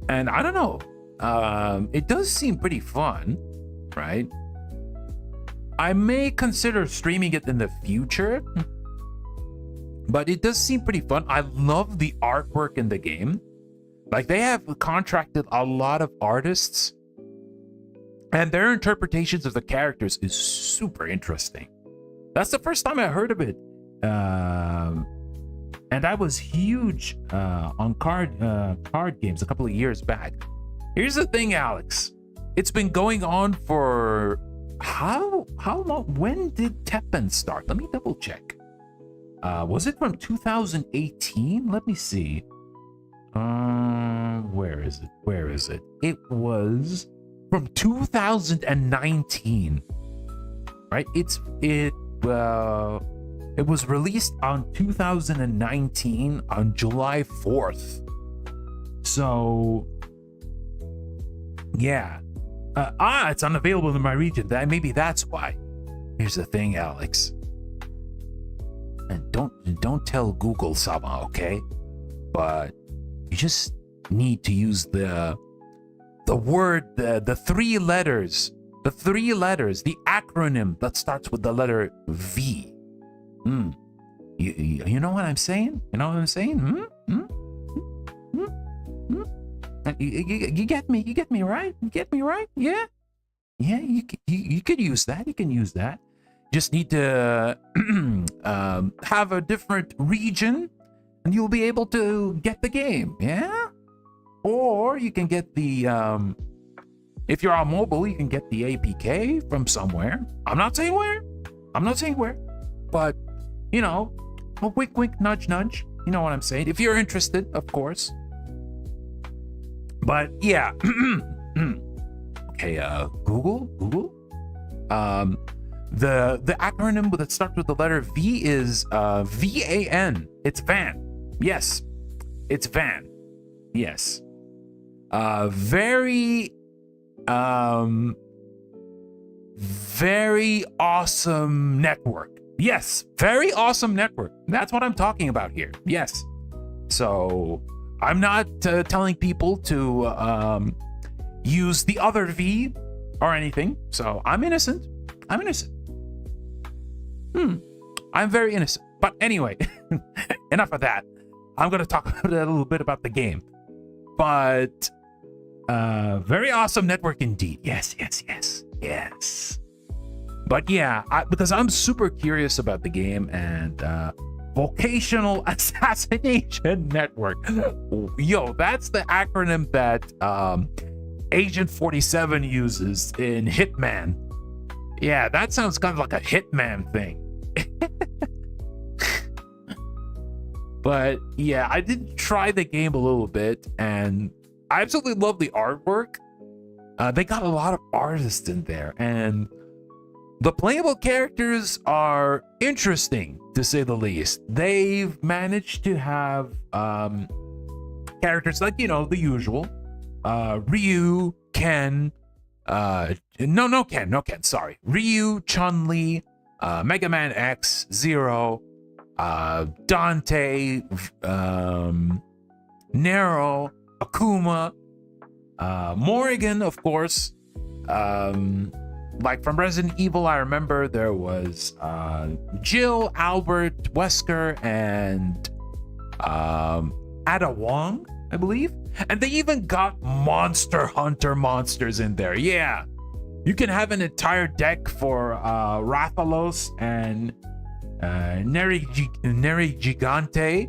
I don't know, it does seem pretty fun, right? I may consider streaming it in the future, but it does seem pretty fun. I love the artwork in the game. Like, they have contracted a lot of artists, and their interpretations of the characters is super interesting. That's the first time I heard of it. And I was huge on card games a couple of years back. Here's the thing, Alex. It's been going on for how long? When did Teppen start? Let me double check. Was it from 2018? Let me see. Where is it? It was from 2019. Right? It was released on 2019 on July 4th. So yeah. It's unavailable in my region. Maybe that's why. Here's the thing, Alex. And don't tell Google Sama, okay? But you just need to use the word, the 3 letters, the acronym that starts with the letter V. You know what I'm saying? You know what I'm saying? You get me? You get me right? You get me right? Yeah. Yeah, you could use that. You can use that. Just need to have a different region, and you'll be able to get the game. Yeah. Or you can get the if you're on mobile, you can get the APK from somewhere. I'm not saying where, but you know, a wink, wink, nudge, nudge. You know what I'm saying? If you're interested, of course. But yeah. Okay, Google. The acronym that starts with the letter V is VAN. It's van. Yes. It's van. Yes. Very awesome network. Yes, very awesome network. That's what I'm talking about here. Yes. So I'm not telling people to use the other V or anything. So I'm innocent. I'm very innocent. But anyway, enough of that. I'm going to talk a little bit about the game. But very awesome network indeed. Yes. But yeah, because I'm super curious about the game, and Vocational Assassination Network. Yo, that's the acronym that Agent 47 uses in Hitman. Yeah, that sounds kind of like a Hitman thing. But yeah, I did try the game a little bit, and I absolutely love the artwork. They got a lot of artists in there, and the playable characters are interesting, to say the least. They've managed to have characters like, you know, the usual. Ryu, Ken, no Ken, sorry. Ryu, Chun-Li, Mega Man X, Zero, Dante, Nero, Akuma, Morrigan, of course. Like from Resident Evil, I remember there was Jill, Albert, Wesker, and Ada Wong, I believe. And they even got Monster Hunter monsters in there. Yeah. You can have an entire deck for Rathalos and Neri Gigante.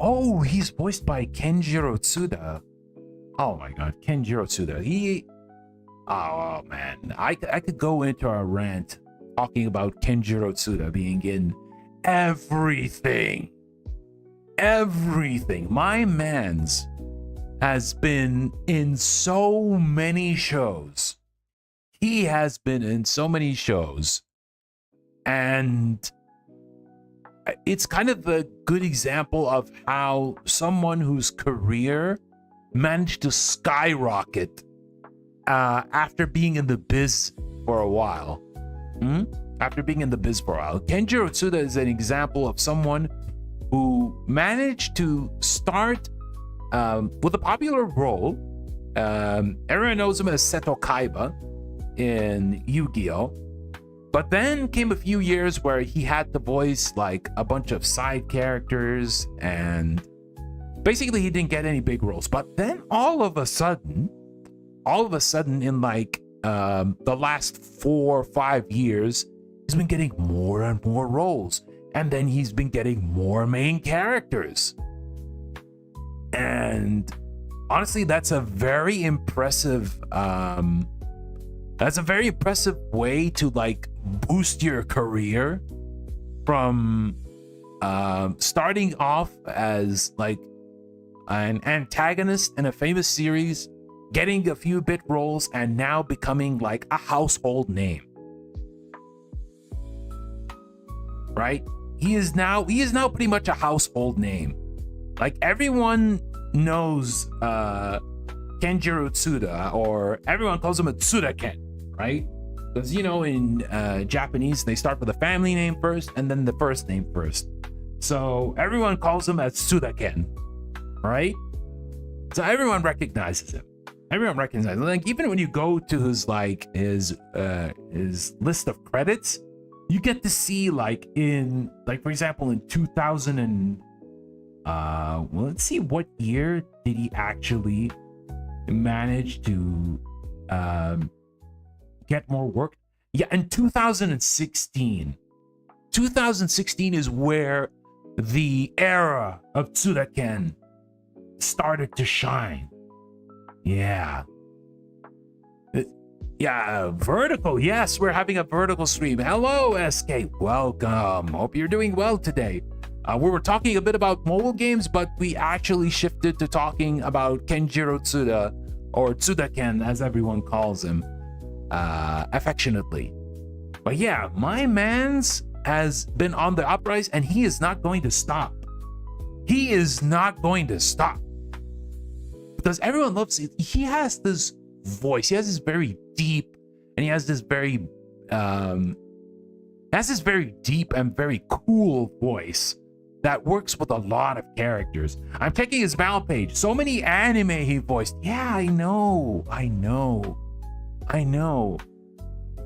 Oh, he's voiced by Kenjiro Tsuda. Oh my god, Kenjiro Tsuda. Oh man, I could go into a rant talking about Kenjiro Tsuda being in everything. Everything. My man's has been in so many shows. He has been in so many shows. And it's kind of a good example of how someone whose career managed to skyrocket after being in the biz for a while. After being in the biz for a while. Kenjiro Tsuda is an example of someone who managed to start with a popular role. Everyone knows him as Seto Kaiba in Yu-Gi-Oh! But then came a few years where he had to voice like a bunch of side characters, and basically he didn't get any big roles. But then all of a sudden in like the last 4 or 5 years, he's been getting more and more roles. And then he's been getting more main characters. And honestly, that's a very impressive way to like boost your career from starting off as like an antagonist in a famous series, getting a few bit roles, and now becoming like a household name. Right? He is now pretty much a household name. Like everyone knows Kenjiro Tsuda, or everyone calls him a Tsuda-ken, right? Because in Japanese they start with the family name first and then the first name first. So everyone calls him as Tsuda-ken, right? So everyone recognizes him. Everyone recognizes him. Like even when you go to his list of credits, you get to see like for example in 2000 and let's see, what year did he actually manage to get more work? Yeah, in 2016. 2016 is where the era of Tsuda-ken started to shine. Yeah. Yeah, vertical. Yes, we're having a vertical stream. Hello, SK. Welcome. Hope you're doing well today. We were talking a bit about mobile games, but we actually shifted to talking about Kenjiro Tsuda, or Tsuda-ken, as everyone calls him, affectionately. But yeah, my man's has been on the uprise, and he is not going to stop. He is not going to stop. Because everyone loves it. He has this voice. He has this very deep, and he has this very deep and very cool voice that works with a lot of characters. I'm checking his battle page. So many anime he voiced. Yeah, I know.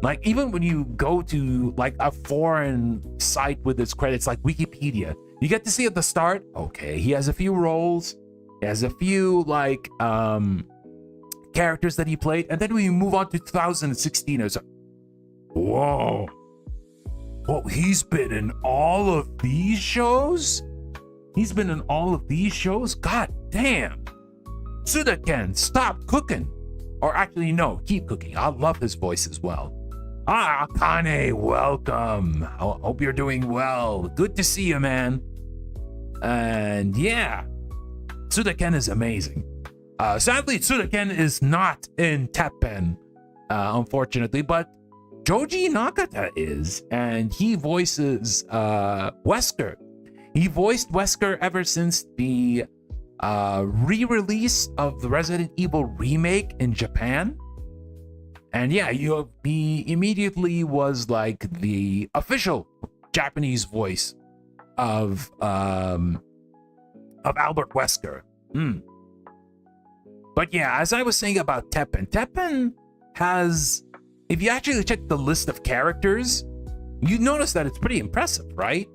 Like even when you go to like a foreign site with its credits, like Wikipedia, you get to see at the start, okay, he has a few roles, he has a few like characters that he played, and then when you move on to 2016, it's like, whoa. Well, he's been in all of these shows? He's been in all of these shows? God damn. Tsuda-ken, stop cooking. Or actually, no, keep cooking. I love his voice as well. Kane, welcome. I hope you're doing well. Good to see you, man. And yeah, Tsuda-ken is amazing. Sadly, Tsuda-ken is not in Teppen, unfortunately, but Joji Nakata is, and he voices Wesker. He voiced Wesker ever since the re-release of the Resident Evil remake in Japan. And yeah, he immediately was like the official Japanese voice of Albert Wesker. But yeah, as I was saying about Teppen has, if you actually check the list of characters, you notice that it's pretty impressive, right?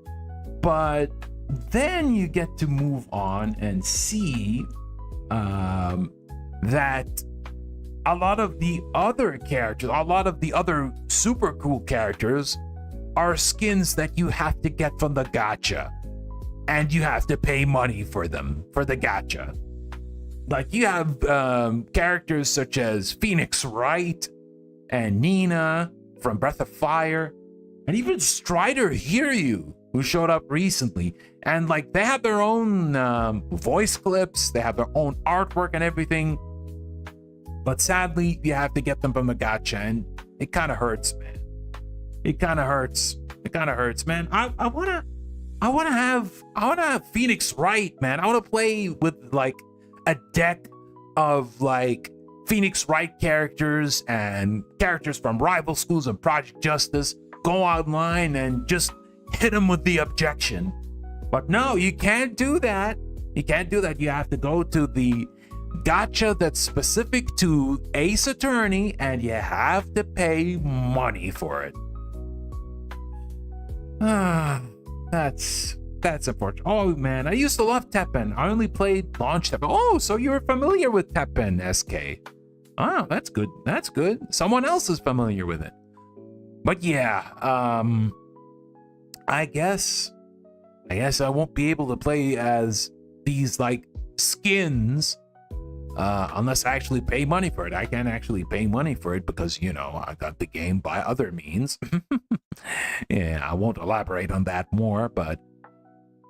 But then you get to move on and see that a lot of the other characters, a lot of the other super cool characters are skins that you have to get from the gacha, and you have to pay money for them, for the gacha. Like, you have characters such as Phoenix Wright and Nina from Breath of Fire, and even Strider Hiryu, who showed up recently. And like, they have their own voice clips, they have their own artwork and everything. But sadly, you have to get them from the gacha, and it kind of hurts, man. It kind of hurts. It kind of hurts, man. I wanna have Phoenix Wright, man. I wanna play with like a deck of like Phoenix Wright characters and characters from rival schools and Project Justice. Go online and just hit them with the objection. But no, you can't do that. You can't do that. You have to go to the gacha that's specific to Ace Attorney, and you have to pay money for it. That's unfortunate. Oh man, I used to love Teppen. I only played launch Teppen. Oh, so you're familiar with Teppen, SK. Oh, that's good. That's good. Someone else is familiar with it. But yeah, I guess I won't be able to play as these like skins unless I actually pay money for it. I can't actually pay money for it because, you know, I got the game by other means. Yeah, I won't elaborate on that more, but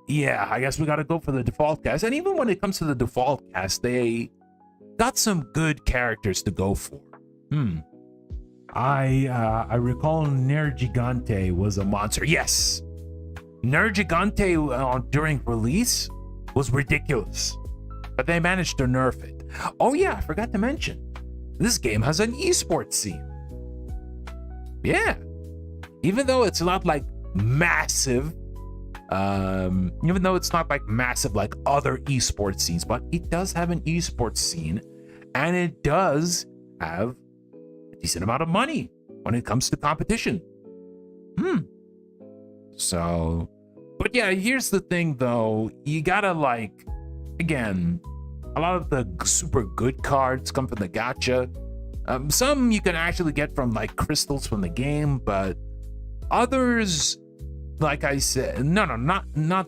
yeah, I guess we got to go for the default cast. And even when it comes to the default cast, they got some good characters to go for. I recall Nergigante was a monster. Yes, Nergigante during release was ridiculous, but they managed to nerf it. Oh yeah, I forgot to mention, this game has an esports scene. Yeah, even though it's not like massive, even though it's not like massive like other esports scenes, but it does have an esports scene, and it does have a decent amount of money when it comes to competition. So, but yeah, here's the thing though, you gotta like, again, a lot of the super good cards come from the gacha. Some you can actually get from like crystals from the game, but others, like I said, not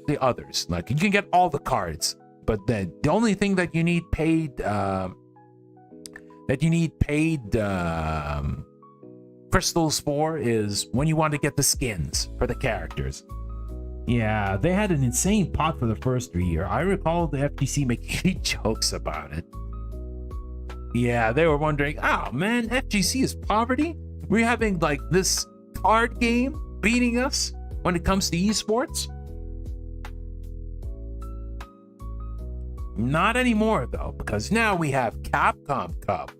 the others. Like, you can get all the cards, but the only thing that you need paid crystals for is when you want to get the skins for the characters. Yeah, they had an insane pot for the first year. I recall the FGC making jokes about it. Yeah, they were wondering, oh man, FGC is poverty? We're having like this card game beating us when it comes to esports? Not anymore though, because now we have Capcom Cup.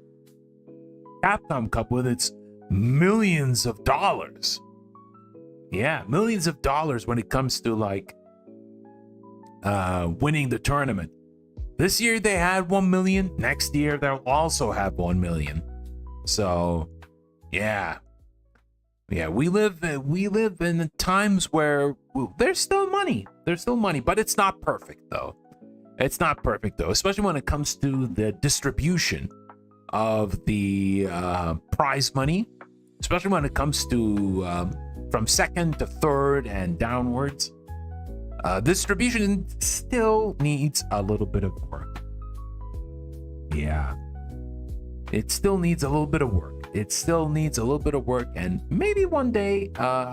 Capcom Cup with its millions of dollars. Yeah, millions of dollars when it comes to like winning the tournament. This year they had 1 million. Next year they'll also have 1 million. So yeah, we live in times where there's still money. There's still money, but it's not perfect though. It's not perfect though, especially when it comes to the distribution of the prize money, especially when it comes to from second to third and downwards. Distribution still needs a little bit of work. Yeah, it still needs a little bit of work. It still needs a little bit of work, and maybe one day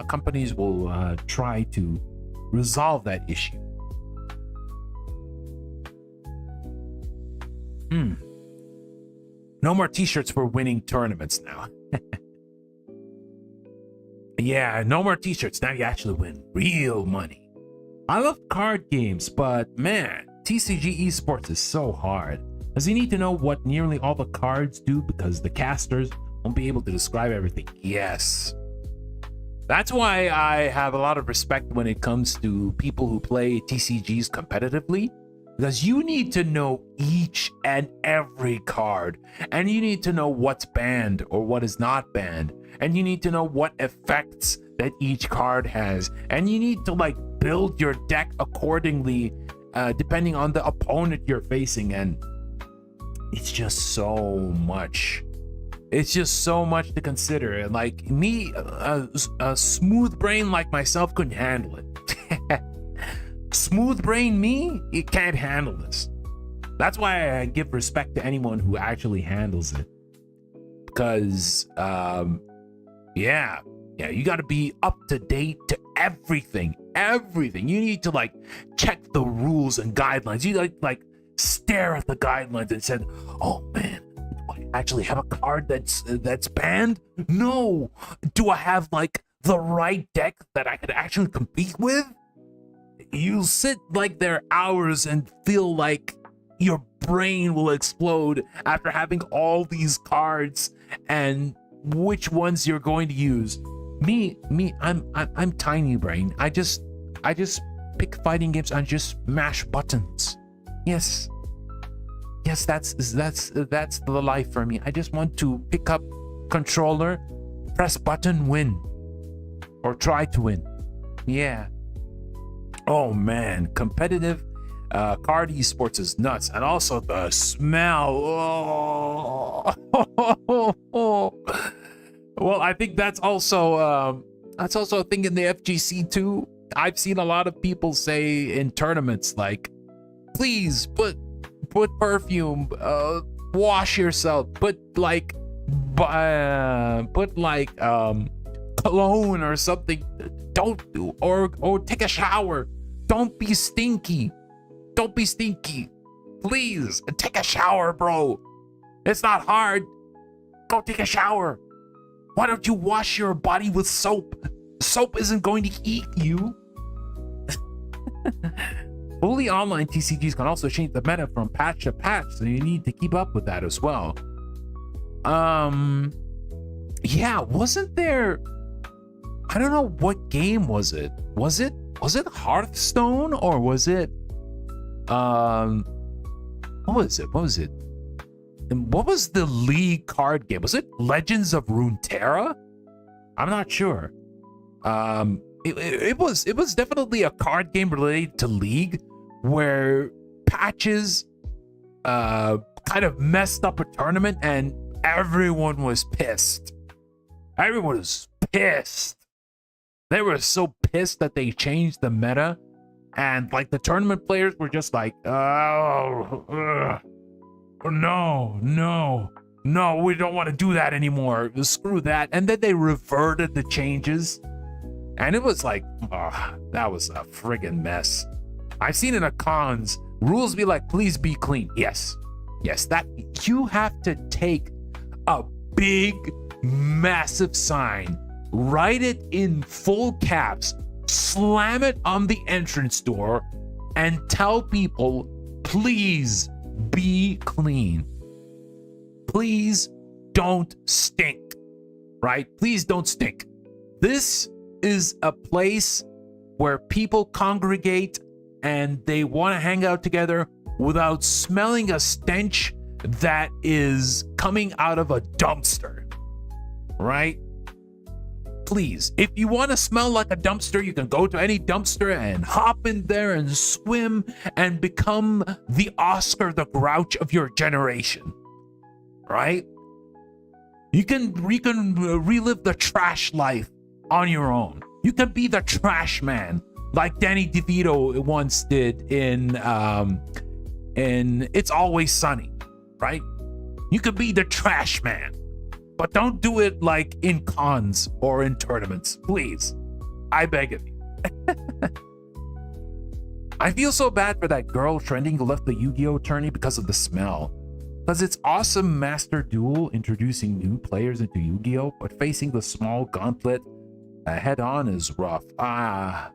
companies will try to resolve that issue. No more t-shirts for winning tournaments now. Yeah, no more t-shirts. Now you actually win real money. I love card games, but man, TCG esports is so hard, as you need to know what nearly all the cards do because the casters won't be able to describe everything. Yes. That's why I have a lot of respect when it comes to people who play TCGs competitively, because you need to know each and every card, and you need to know what's banned or what is not banned, and you need to know what effects that each card has, and you need to like build your deck accordingly depending on the opponent you're facing. And it's just so much. It's just so much to consider. Like me, a smooth brain like myself couldn't handle it. smooth brain me, it can't handle this. That's why I give respect to anyone who actually handles it. Because, yeah, you got to be up to date to everything. You need to like check the rules and guidelines. You like stare at the guidelines and said, oh man, do I actually have a card that's banned? No. Do I have like the right deck that I could actually compete with? You'll sit like there hours and feel like your brain will explode after having all these cards and which ones you're going to use. I'm tiny brain. I just pick fighting games and just mash buttons. Yes, that's the life for me. I just want to pick up controller, press button, win, or try to win. Yeah. Oh man, competitive card esports is nuts, and also the smell. Oh. Well, I think that's also a thing in the FGC too. I've seen a lot of people say in tournaments like, please put perfume, wash yourself, put cologne or something. Don't do, or take a shower. Don't be stinky. Please take a shower, bro. It's not hard. Go take a shower. Why don't you wash your body with soap? Soap isn't going to eat you. Fully online TCGs can also change the meta from patch to patch, so you need to keep up with that as well. Yeah, wasn't there, I don't know, what game was it? Was it Hearthstone, or was it what was it? And what was the League card game? Was it Legends of Runeterra? I'm not sure. It was definitely a card game related to League, where patches kind of messed up a tournament and everyone was pissed. Everyone was pissed. They were so pissed that they changed the meta, and like the tournament players were just like, no, we don't want to do that anymore. Screw that. And then they reverted the changes, and it was like, that was a friggin' mess. I've seen in a cons rules be like, please be clean. Yes, that you have to take a big, massive sign, write it in full caps, slam it on the entrance door, and tell people, please be clean. Please don't stink, right? Please don't stink. This is a place where people congregate and they want to hang out together without smelling a stench that is coming out of a dumpster, right? Please, if you want to smell like a dumpster, you can go to any dumpster and hop in there and swim and become the Oscar the Grouch of your generation, right? You can relive the trash life on your own. You can be the trash man like Danny DeVito once did in It's Always Sunny, right? You could be the trash man. But don't do it like in cons or in tournaments, please. I beg of you. I feel so bad for that girl trending who left the Yu-Gi-Oh tourney because of the smell. Because it's awesome Master Duel introducing new players into Yu-Gi-Oh, but facing the small gauntlet head on is rough. Well,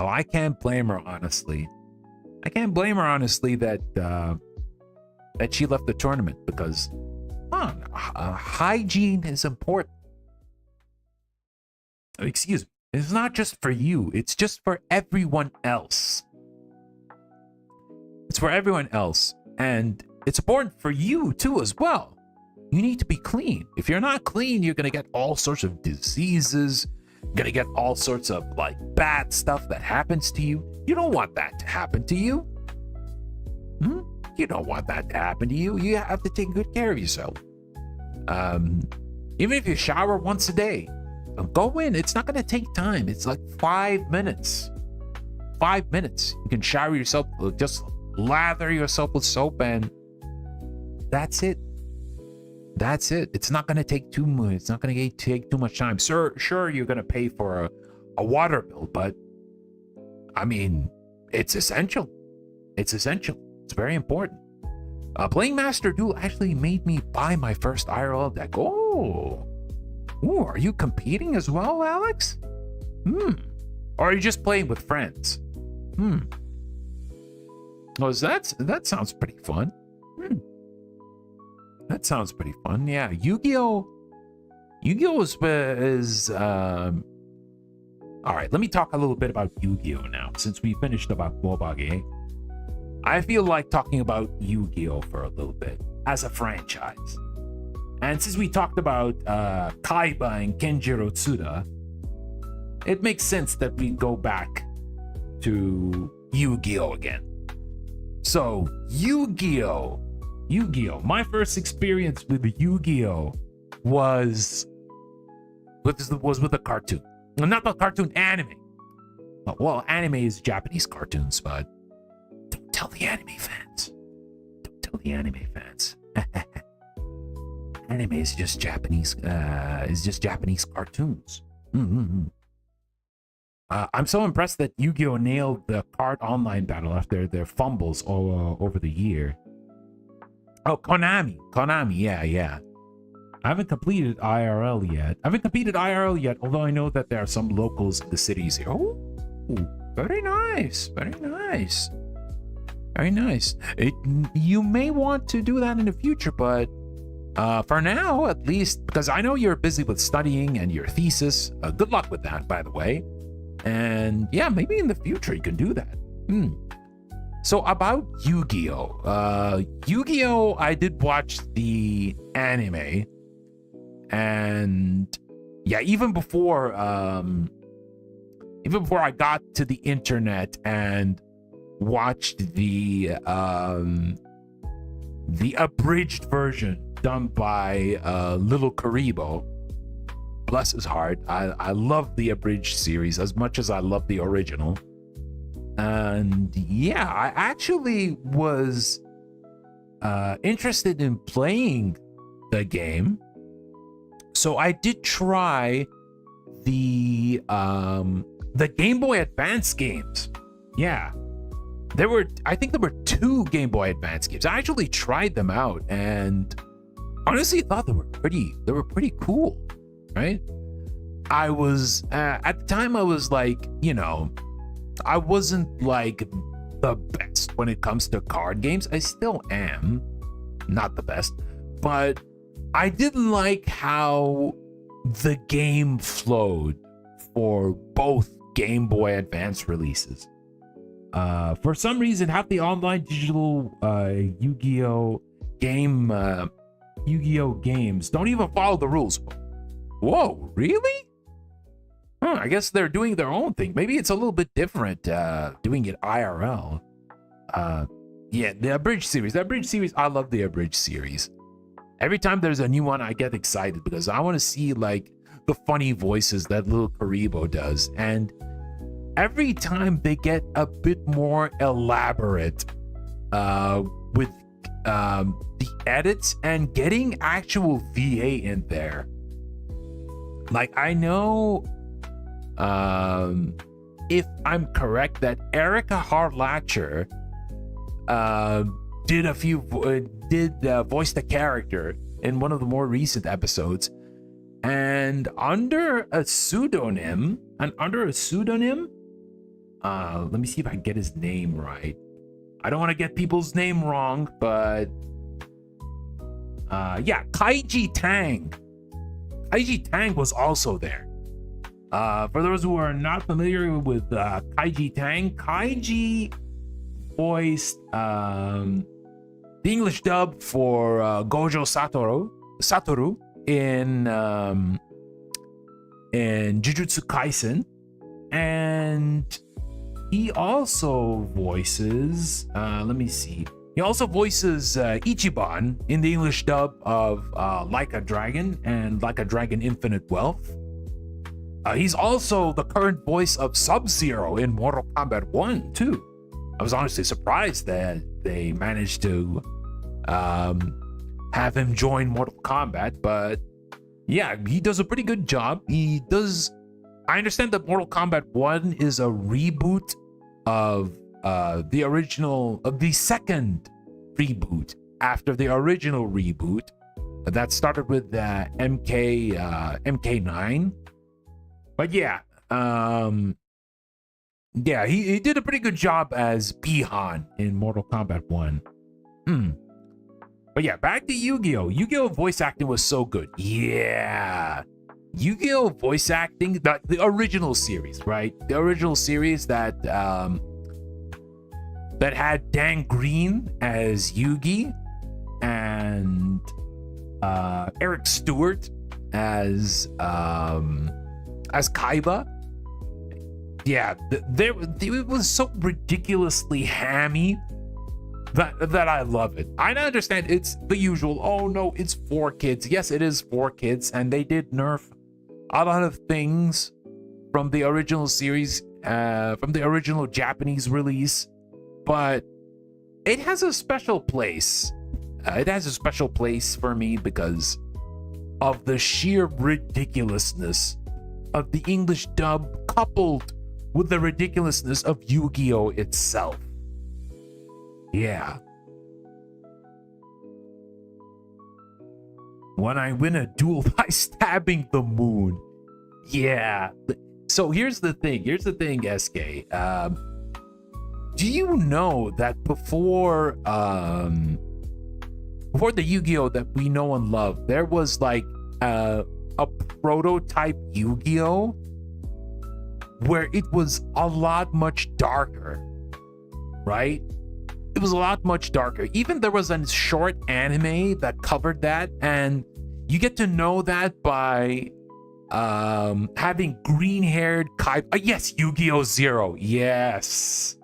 I can't blame her, honestly. That she left the tournament, because hygiene is important. Excuse me. It's not just for you. It's just for everyone else. It's for everyone else. And it's important for you too as well. You need to be clean. If you're not clean, you're going to get all sorts of diseases. You're going to get all sorts of like bad stuff that happens to you. You don't want that to happen to you. You don't want that to happen to you. You have to take good care of yourself. Even if you shower once a day, go in. It's not going to take time. It's like 5 minutes. 5 minutes. You can shower yourself, just lather yourself with soap, and that's it. That's it. It's not going to take too much. It's not going to take too much time. Sure, you're going to pay for a water bill, but I mean, it's essential. It's essential. It's very important. Playing Master Duel actually made me buy my first IRL deck. Oh, are you competing as well, Alex? Or are you just playing with friends? Oh, that sounds pretty fun. That sounds pretty fun. Yeah, Yu-Gi-Oh is all right, let me talk a little bit about Yu-Gi-Oh now, since we finished about Mobage. I feel like talking about Yu-Gi-Oh for a little bit as a franchise. And since we talked about Kaiba and Kenjiro Tsuda, it makes sense that we go back to Yu-Gi-Oh again. So, Yu-Gi-Oh! My first experience with Yu-Gi-Oh was with the cartoon. Well, not the cartoon, anime. Well, anime is Japanese cartoons, but don't tell the anime fans. Don't tell the anime fans. Anime is just Japanese. Japanese cartoons. I'm so impressed that Yu-Gi-Oh nailed the card online battle after their fumbles all over the year. Oh, Konami, yeah. I haven't completed IRL yet. Although I know that there are some locals in the cities here. Oh, very nice. You may want to do that in the future, but for now, at least, because I know you're busy with studying and your thesis. Good luck with that, by the way. And yeah, maybe in the future you can do that. So about Yu-Gi-Oh! Yu-Gi-Oh! I did watch the anime, and yeah, even before I got to the internet and watched the abridged version done by Little Karibo. Bless his heart. I love the abridged series as much as I love the original. And yeah, I actually was interested in playing the game. So I did try the Game Boy Advance games. Yeah. I think there were 2 Game Boy Advance games. I actually tried them out and honestly thought they were pretty cool, right? I was at the time I was like, I wasn't like the best when it comes to card games. I still am not the best, but I didn't like how the game flowed for both Game Boy Advance releases. For some reason, half the online digital Yu-Gi-Oh games don't even follow the rules. Whoa, really? I guess they're doing their own thing. Maybe it's a little bit different doing it IRL. Yeah, the abridged series. I love the abridged series. Every time there's a new one, I get excited because I want to see like the funny voices that Little Karibo does. And every time they get a bit more elaborate with the edits and getting actual VA in there. Like, I know, if I'm correct, that Erica Harlacher did voice the character in one of the more recent episodes, and under a pseudonym. Let me see if I can get his name right. I don't want to get people's name wrong, but yeah, Kaiji Tang. Kaiji Tang was also there. For those who are not familiar with Kaiji Tang, Kaiji voiced the English dub for Gojo Satoru in Jujutsu Kaisen, and he also voices he also voices Ichiban in the English dub of Like a Dragon and Like a Dragon Infinite Wealth. He's also the current voice of Sub-Zero in Mortal Kombat 1 too. I was honestly surprised that they managed to have him join Mortal Kombat, but yeah, he does a pretty good job. I understand that Mortal Kombat 1 is a reboot of the second reboot after the original reboot that started with MK9. But yeah, he did a pretty good job as Bihan in Mortal Kombat 1. But yeah, back to Yu-Gi-Oh! Yu-Gi-Oh! Voice acting was so good. Yeah. Yu-Gi-Oh! Voice acting, the original series, right? The original series that had Dan Green as Yugi and Eric Stewart as Kaiba. Yeah, it was so ridiculously hammy that I love it. I understand it's the usual, oh no, it's for kids. Yes, it is for kids, and they did nerf a lot of things from the original series, from the original Japanese release, but it has a special place. It has a special place for me because of the sheer ridiculousness of the English dub coupled with the ridiculousness of Yu-Gi-Oh! Itself. Yeah. When I win a duel by stabbing the moon. Yeah. So here's the thing, SK. Do you know that before the Yu-Gi-Oh! That we know and love, there was like a prototype Yu-Gi-Oh! Where it was a lot much darker, right? It was a lot much darker. Even there was a short anime that covered that, and you get to know that by having green-haired Kai. Yes, Yu-Gi-Oh! Zero. Yes,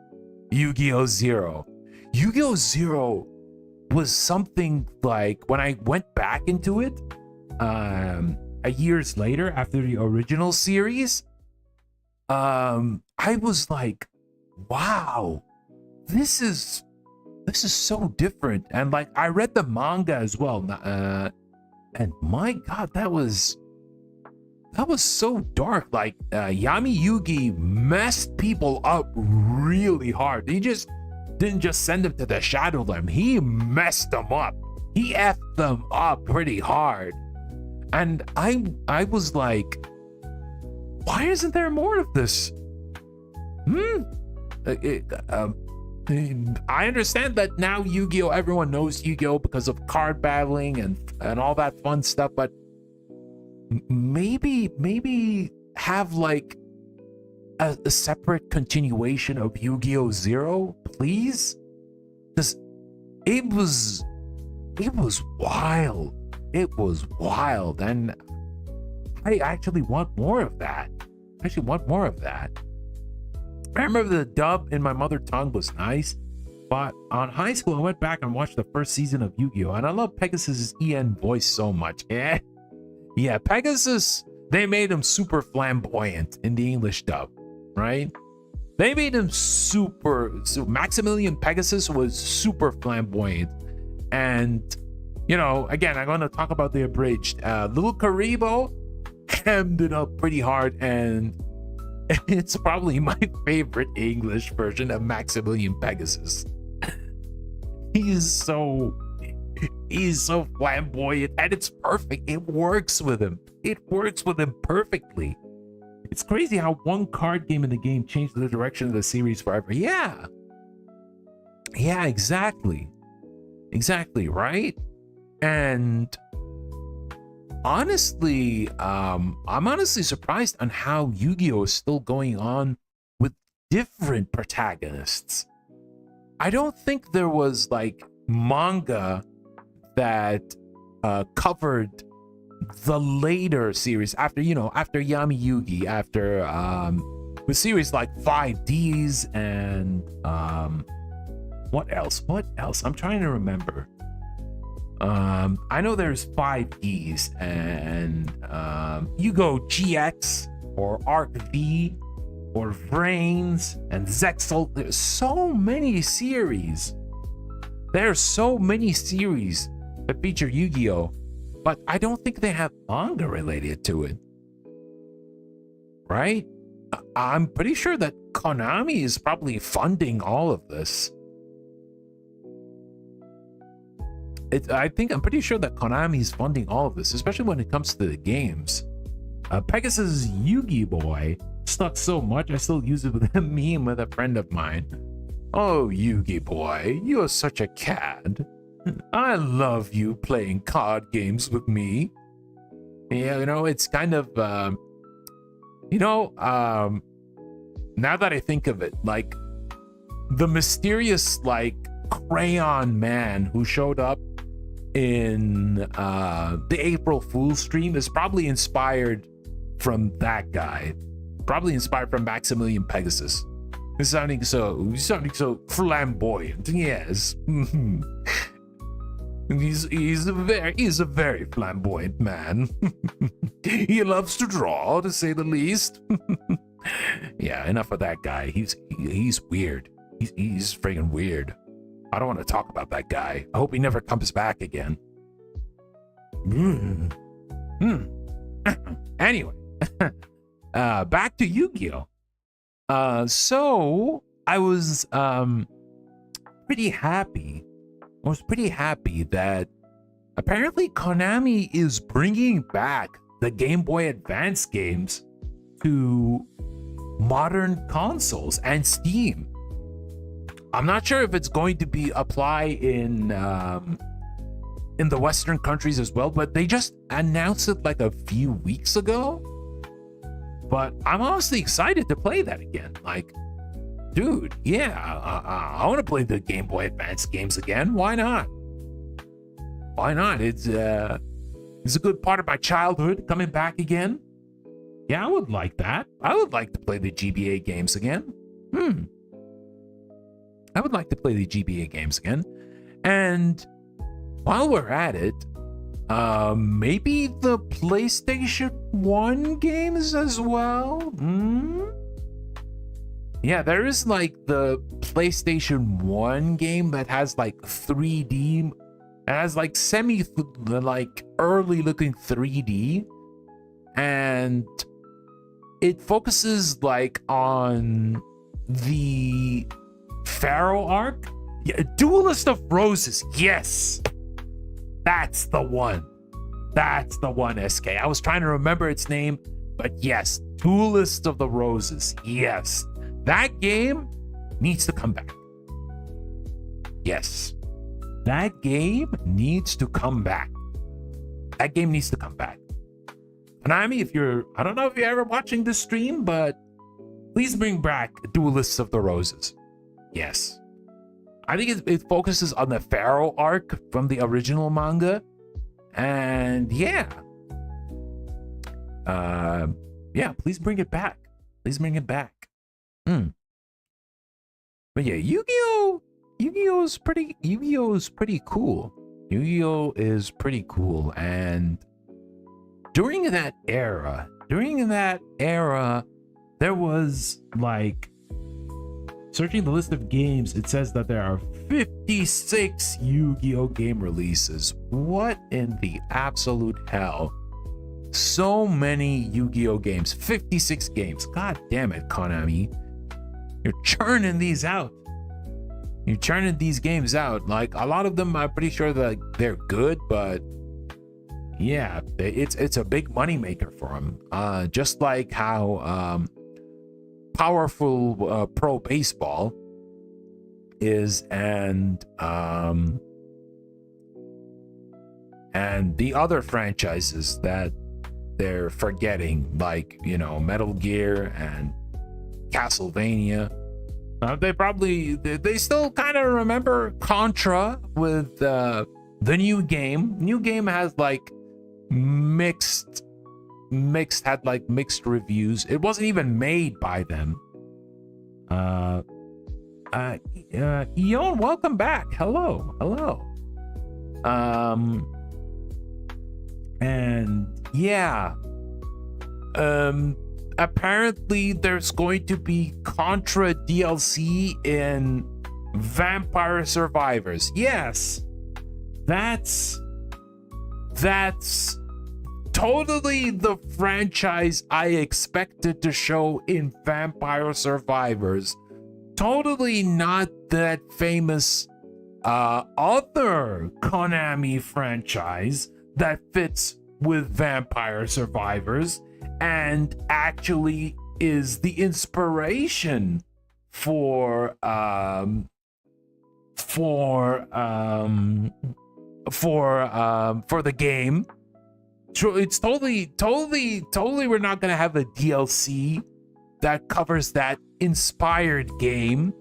Yu-Gi-Oh! Zero. Yu-Gi-Oh! Zero was something like, when I went back into it years later after the original series, I was like, wow, this is so different. And like, I read the manga as well, and my god, that was so dark. Like, Yami Yugi messed people up really hard. He just didn't just send them to the Shadow Realm, he messed them up. He effed them up pretty hard. And I was like, why isn't there more of this? I understand that now Yu-Gi-Oh! Everyone knows Yu-Gi-Oh! Because of card battling and all that fun stuff, but maybe have like a separate continuation of Yu-Gi-Oh! Zero, please? Because it was wild. It was wild, and I actually want more of that. I remember the dub in my mother tongue was nice, but on high school I went back and watched the first season of Yu-Gi-Oh! And I love Pegasus's EN voice so much. Yeah, Pegasus, they made him super flamboyant in the English dub, right? They made him super Maximilian Pegasus was super flamboyant. And, you know, again, I'm going to talk about the abridged. Little Karibo hemmed it up pretty hard, and it's probably my favorite English version of Maximilian Pegasus. He's so flamboyant, and it's perfect. It works with him. Perfectly. It's crazy how one card game in the game changed the direction of the series forever. Yeah, exactly, right? And honestly, I'm honestly surprised on how Yu-Gi-Oh! Is still going on with different protagonists. I don't think there was like manga that covered the later series after Yami Yugi, after with series like 5Ds and what else? I'm trying to remember. I know there's 5Ds and you go GX, or Arc V or Vrains and Zexal. There's so many series. There's so many series that feature Yu-Gi-Oh! But I don't think they have manga related to it. Right? I'm pretty sure that Konami is probably funding all of this. I'm pretty sure that Konami is funding all of this, especially when it comes to the games. Pegasus Yugi Boy stuck so much, I still use it with a meme with a friend of mine. Oh, Yugi Boy, you're such a cad. I love you playing card games with me. Yeah, you know, it's kind of, now that I think of it, like, the mysterious, like, crayon man who showed up in the April Fool's stream is probably inspired from that guy. Probably inspired from Maximilian Pegasus. He's sounding so flamboyant. Yes. He's a very flamboyant man. He loves to draw, to say the least. Yeah, enough of that guy. He's weird. He's friggin' weird. I don't want to talk about that guy. I hope he never comes back again. Anyway, back to Yu-Gi-Oh! So I was pretty happy. I was pretty happy that apparently Konami is bringing back the Game Boy Advance games to modern consoles and Steam. I'm not sure if it's going to be apply in the Western countries as well, but they just announced it like a few weeks ago. But I'm honestly excited to play that again. Like, dude, yeah, I want to play the Game Boy Advance games again. Why not? Why not? It's a good part of my childhood coming back again. Yeah, I would like that. I would like to play the GBA games again. I would like to play the GBA games again. And while we're at it, maybe the PlayStation 1 games as well? Yeah, there is like the PlayStation 1 game that has like 3D. It has like early looking 3D. And it focuses like on the Pharaoh arc. Yeah, Duelist of Roses. Yes, that's the one. That's the one, SK. I was trying to remember its name, but yes, Duelist of the Roses. Yes, that game needs to come back. Yes, that game needs to come back. That game needs to come back. Konami, I don't know if you're ever watching this stream, but please bring back Duelists of the Roses. Yes. I think it focuses on the Pharaoh arc from the original manga. And yeah. Yeah, please bring it back. Please bring it back. But yeah, Yu-Gi-Oh is pretty cool. Yu-Gi-Oh is pretty cool. And during that era, there was like, searching the list of games, it says that there are 56 Yu-Gi-Oh! Game releases. What in the absolute hell? So many Yu-Gi-Oh! Games. 56 games. God damn it, Konami. You're churning these out. You're churning these games out. Like, a lot of them, I'm pretty sure that they're good, but yeah, it's a big moneymaker for them. Just like how powerful pro baseball is, and the other franchises that they're forgetting, like, you know, Metal Gear and Castlevania. They still kind of remember Contra with the new game. New game has like mixed reviews. It wasn't even made by them. Eon, welcome back. Hello. And yeah, apparently there's going to be Contra DLC in Vampire Survivors. Yes, that's totally the franchise I expected to show in Vampire Survivors. Totally not that famous other Konami franchise that fits with Vampire Survivors and actually is the inspiration for the game. It's totally we're not gonna have a DLC that covers that inspired game.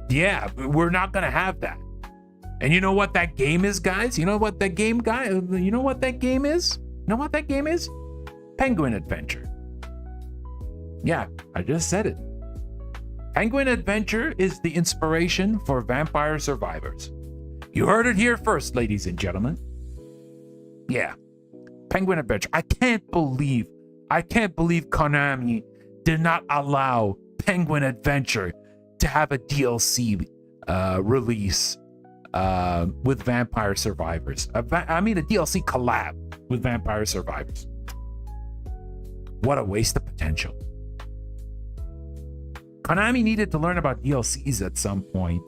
Yeah, we're not gonna have that. And you know what that game is, guys? You know what that game is? Penguin Adventure. Yeah, I just said it. Penguin Adventure is the inspiration for Vampire Survivors. You heard it here first, ladies and gentlemen. Yeah, Penguin Adventure. I can't believe Konami did not allow Penguin Adventure to have a DLC release with Vampire Survivors. A DLC collab with Vampire Survivors. What a waste of potential. Konami needed to learn about DLCs at some point.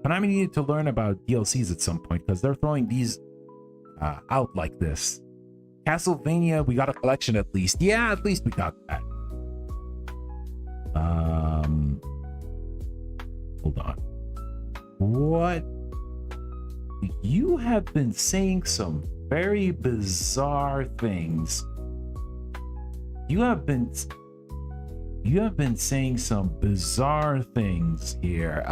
Konami needed to learn about DLCs at some point because they're throwing these out like this. Castlevania, we got a collection at least. Yeah, at least we got that. Hold on. What? You have been saying some very bizarre things. You have been saying some bizarre things here,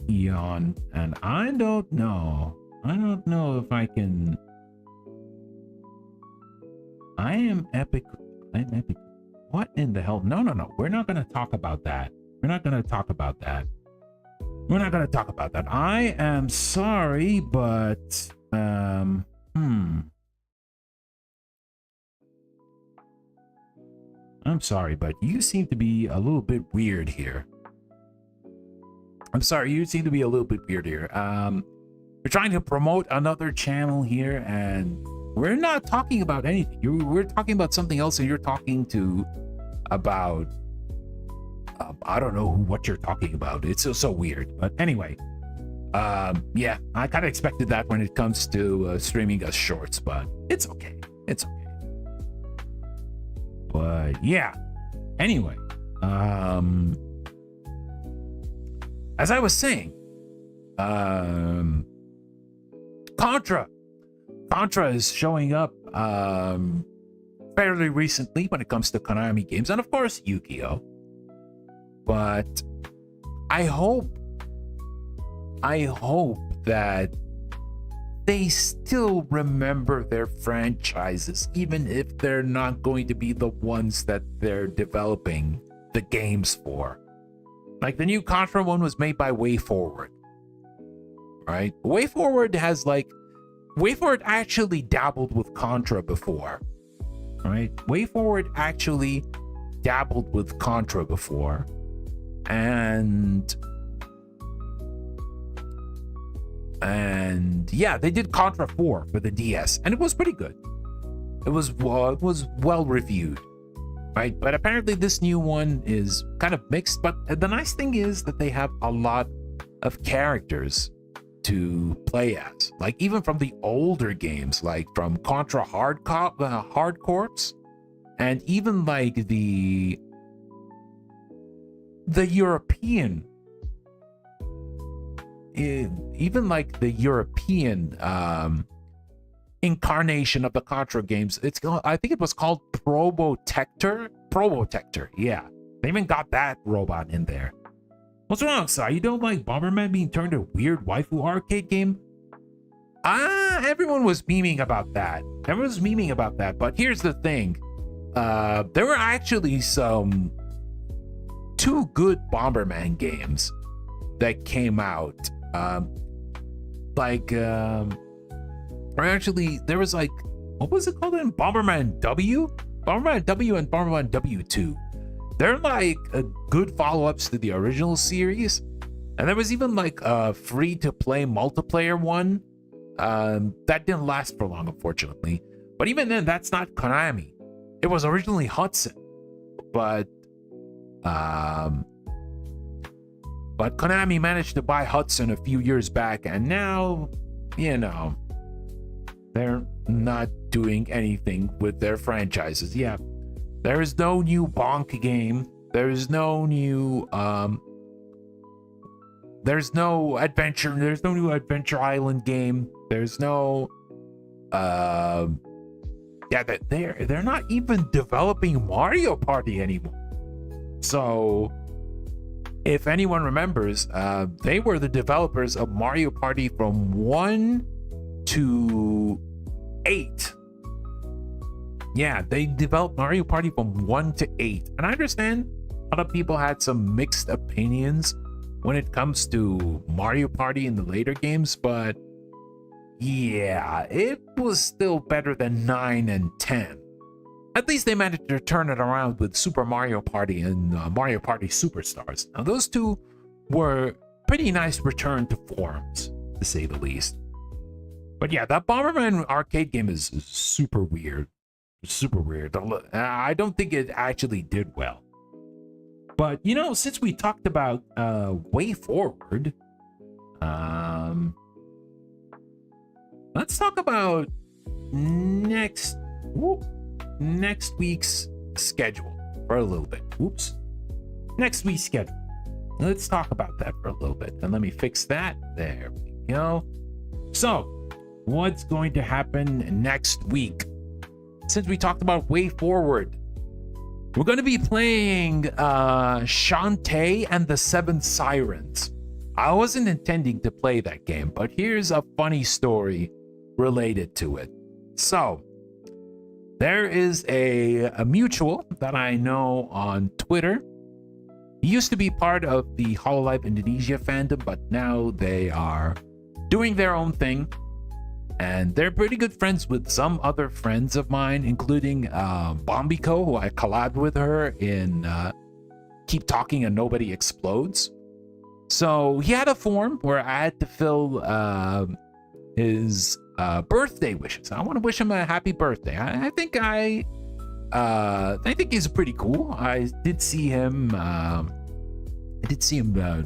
Eon, and I don't know if I can. I'm epic. What in the hell? No. We're not gonna talk about that. I am sorry, but I'm sorry, but you seem to be a little bit weird here. We're trying to promote another channel here, and we're not talking about anything. We're talking about something else, and you're talking about I don't know what you're talking about. It's so weird. But anyway, yeah, I kind of expected that when it comes to streaming us shorts, but it's okay. But yeah, anyway, as I was saying, Contra is showing up fairly recently when it comes to Konami games, and of course Yu-Gi-Oh! But I hope that they still remember their franchises, even if they're not going to be the ones that they're developing the games for. Like the new Contra one was made by WayForward, right? WayForward actually dabbled with Contra before, right? WayForward actually dabbled with Contra before, and yeah, they did Contra 4 for the DS, and it was pretty good. It was well reviewed, right? But apparently this new one is kind of mixed. But the nice thing is that they have a lot of characters to play as, like even from the older games, like from Contra Hard Corps, and even like the European. Even like the European incarnation of the Contra games, I think it was called Probotector. Yeah, they even got that robot in there. What's wrong, Si? You don't like Bomberman being turned a weird waifu arcade game? Everyone was memeing about that. But here's the thing: there were actually two good Bomberman games that came out. like or actually there was like, what was it called in Bomberman W? Bomberman W and Bomberman W2. They're like good follow-ups to the original series. And there was even like a free-to-play multiplayer one. That didn't last for long, unfortunately. But even then, that's not Konami. It was originally Hudson. But Konami managed to buy Hudson a few years back, and now, you know, they're not doing anything with their franchises. Yeah, there is no new Bonk game. There's no new there's no new Adventure Island game. There's no yeah, they're not even developing Mario Party anymore. So if anyone remembers, they were the developers of Mario Party from 1 to 8. Yeah, they developed Mario Party from 1 to 8. And I understand a lot of people had some mixed opinions when it comes to Mario Party in the later games, but yeah, it was still better than 9 and 10. At least they managed to turn it around with Super Mario Party and Mario Party Superstars. Now, those two were pretty nice return to forms, to say the least. But yeah, that Bomberman arcade game is super weird. Super weird. I don't think it actually did well. But, you know, since we talked about Way Forward, let's talk about next week's schedule for a little bit. Oops. Next week's schedule. Let's talk about that for a little bit. And let me fix that. There we go. So, what's going to happen next week? Since we talked about Way Forward, we're going to be playing Shantae and the Seven Sirens. I wasn't intending to play that game, but here's a funny story related to it. So, there is a mutual that I know on Twitter. He used to be part of the Hololive Indonesia fandom, but now they are doing their own thing. And they're pretty good friends with some other friends of mine, including Bombiko, who I collabed with her in Keep Talking and Nobody Explodes. So he had a form where I had to fill his birthday wishes. I want to wish him a happy birthday. I think he's pretty cool. I did see him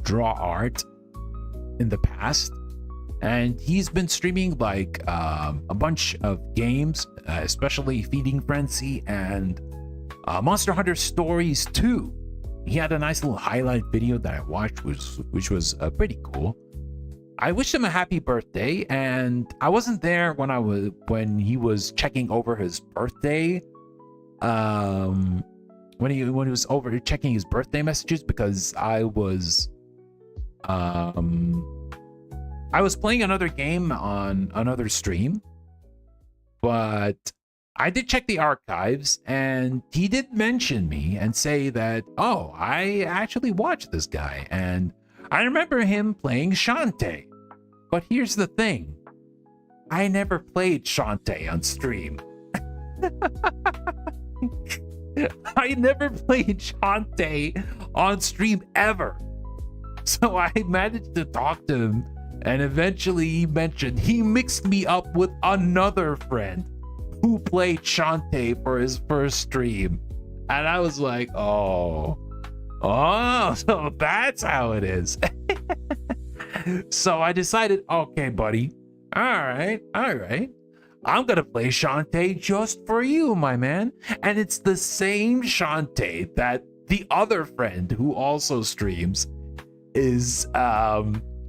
draw art in the past. And he's been streaming like a bunch of games, especially Feeding Frenzy and Monster Hunter Stories 2. He had a nice little highlight video that I watched, which was pretty cool. I wished him a happy birthday, and I wasn't there when he was checking over his birthday. When he was over checking his birthday messages, because I was playing another game on another stream, but I did check the archives, and he did mention me and say that, oh, I actually watched this guy, and I remember him playing Shantae. But here's the thing. I never played Shantae on stream. I never played Shantae on stream ever. So I managed to talk to him, and eventually he mentioned he mixed me up with another friend who played Shantae for his first stream. And I was like, oh, so that's how it is. So I decided, okay, buddy, all right. I'm gonna play Shantae just for you, my man. And it's the same Shantae that the other friend who also streams is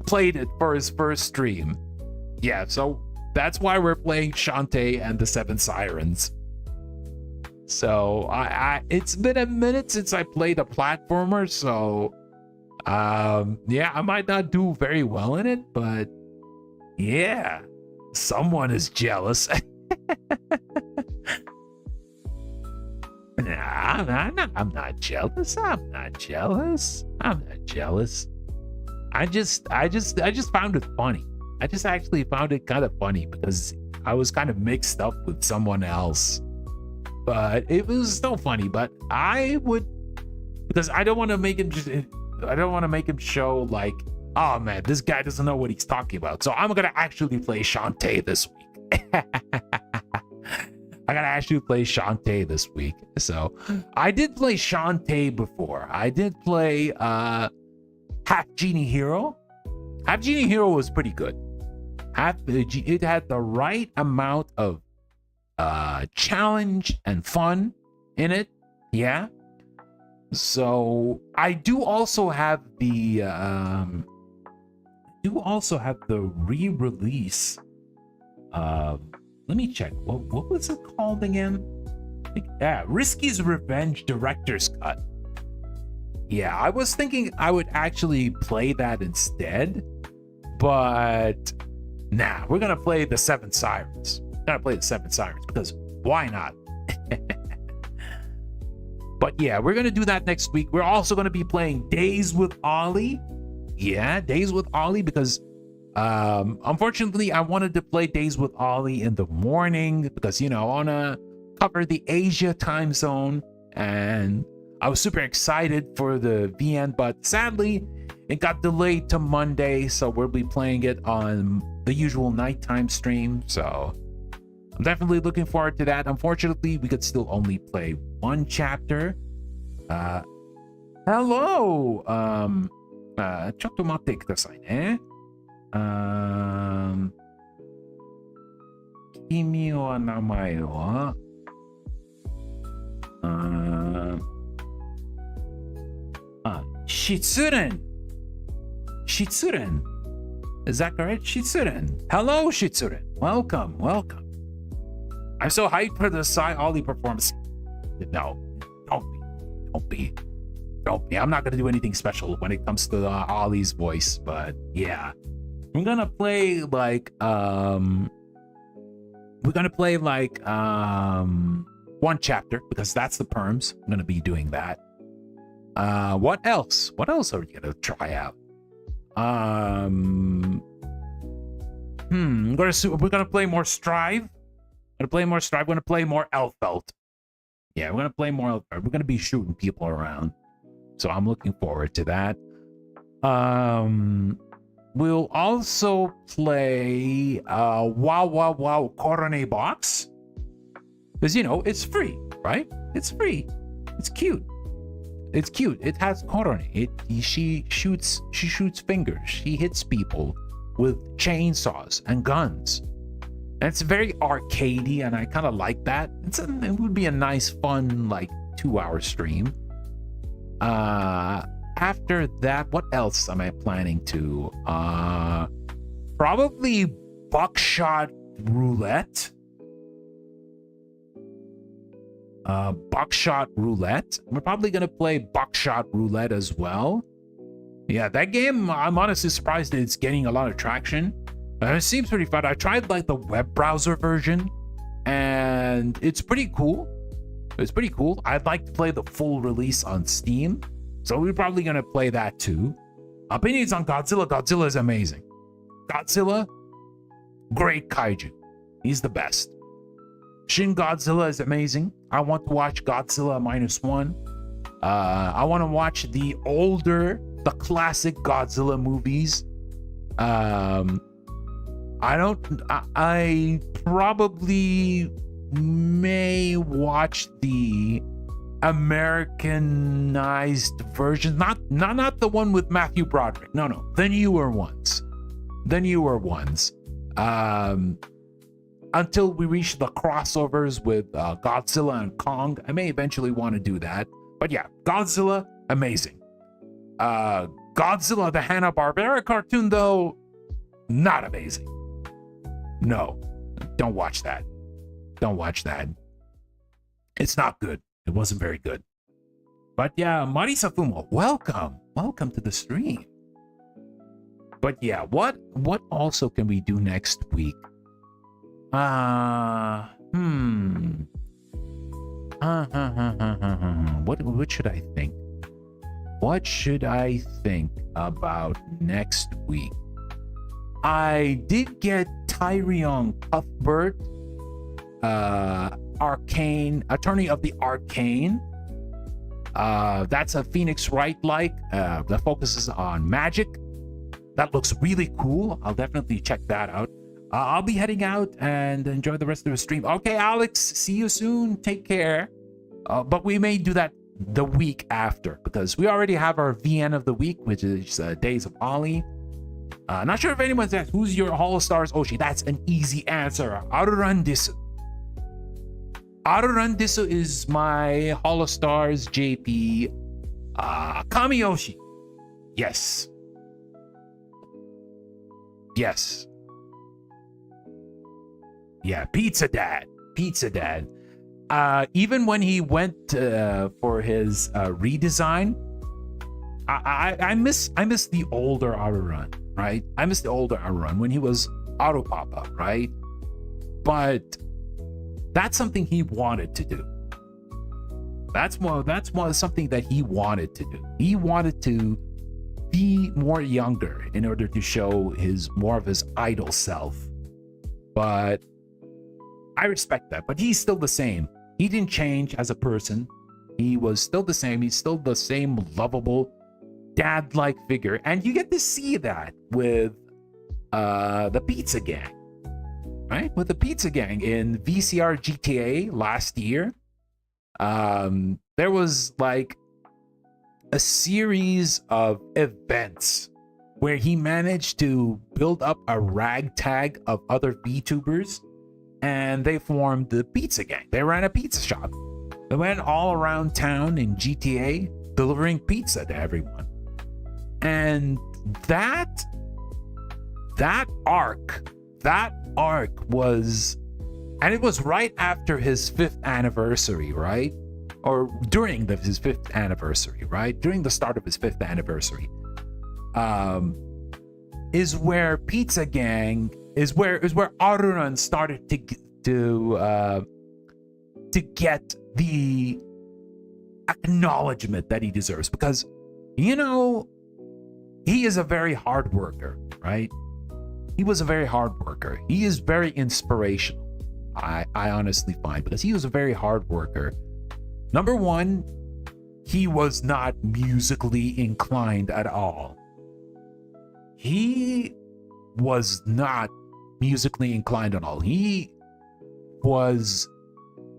played it for his first stream. Yeah, so that's why we're playing Shantae and the Seven Sirens. So it's been a minute since I played a platformer, so yeah, I might not do very well in it, but yeah, someone is jealous. Nah, I'm not jealous. I just found it funny. I just actually found it kind of funny because I was kind of mixed up with someone else. But it was still funny. But I would, because I don't want to make him show like, oh man, this guy doesn't know what he's talking about. So I'm gonna actually play Shantae this week. I gotta actually play Shantae this week. So I did play Shantae before. I did play Half Genie Hero. Half Genie Hero was pretty good. It had the right amount of challenge and fun in it. Yeah. So I do also have the re-release. Let me check. What was it called again? Yeah, Risky's Revenge Director's Cut. Yeah, I was thinking I would actually play that instead, but nah, we're gonna play the Seven Sirens. Because why not? But yeah, we're gonna do that next week. We're also gonna be playing Days with Ollie. Yeah, Days with Ollie, because unfortunately I wanted to play Days with Ollie in the morning because, you know, I want to cover the Asia time zone, and I was super excited for the VN, but sadly it got delayed to Monday, so we'll be playing it on the usual nighttime stream. So I'm definitely looking forward to that. Unfortunately, we could still only play one chapter. Hello. ちょっと待ってくださいね。君は名前はShitsuren. Shitsuren. Is that correct? Shitsuren. Hello, Shitsuren. Welcome. I'm so hyped for the Sai Ollie performance. No, don't be. I'm not gonna do anything special when it comes to Ollie's voice, but yeah, I'm gonna play like one chapter because that's the perms. I'm gonna be doing that. What else? What else are we gonna try out? We're gonna play more Strive. We're gonna play more Elfelt. Yeah, we're gonna play more Elfelt. We're gonna be shooting people around. So I'm looking forward to that. We'll also play Wow Corone Box. Because, you know, it's free, right? It's free. It's cute. It has Corone. She shoots fingers. She hits people with chainsaws and guns. And it's very arcadey, and I kind of like that. It would be a nice, fun, like 2-hour stream. After that, what else am I planning to? Probably Buckshot Roulette. Buckshot Roulette. We're probably gonna play Buckshot Roulette as well. Yeah, that game, I'm honestly surprised that it's getting a lot of traction. It seems pretty fun. I tried like the web browser version, and it's pretty cool. I'd like to play the full release on Steam, so we're probably gonna play that too. Opinions on Godzilla. Godzilla is amazing. Godzilla, great kaiju. He's the best. Shin Godzilla is amazing. I want to watch Godzilla -1. I want to watch the classic Godzilla movies. I probably may watch the Americanized version, not the one with Matthew Broderick. No, the newer ones. Until we reach the crossovers with Godzilla and Kong. I may eventually want to do that. But yeah, Godzilla, amazing. Godzilla, the Hanna-Barbera cartoon, though, not amazing. No, don't watch that. It's not good. It wasn't very good. But yeah, Marisa Fumo, welcome to the stream. But yeah, what also can we do next week? What should I think? What should I think about next week? I did get Tyrion Cuthbert, Arcane, Attorney of the Arcane. That's a Phoenix Wright that focuses on magic. That looks really cool. I'll definitely check that out. I'll be heading out and enjoy the rest of the stream. Okay, Alex, see you soon. Take care. But we may do that the week after because we already have our VN of the week, which is Days of Ollie. Not sure if anyone's asked, who's your Hall of Stars Oshi? That's an easy answer. Aruran Disu. Aruran Disu is my Hall of Stars JP Kamiyoshi. Yes. Yes. Yeah, Pizza Dad. Pizza Dad. Even when he went for his redesign, I miss the older Aruran, right? I miss the older Aruran when he was Auto Papa, right? But that's something he wanted to do. That's something that he wanted to do. He wanted to be more younger in order to show more of his idol self. But I respect that. But he's still the same. He didn't change as a person. He was still the same. He's still the same lovable dad-like figure. And you get to see that with the Pizza Gang. Right? With the Pizza Gang in VCR GTA last year. There was like a series of events where he managed to build up a ragtag of other VTubers, and they formed the Pizza Gang. They ran a pizza shop. They went all around town in GTA delivering pizza to everyone. And that arc was, and it was right after his 5th anniversary, right? Or during his 5th anniversary, right? During the start of his 5th anniversary, is where Pizza Gang is where Aruran started to get the acknowledgement that he deserves, because he is a very hard worker, right? He was a very hard worker. He is very inspirational. I honestly find, because he was a very hard worker. Number one, he was not musically inclined at all. He was not musically inclined at all. He was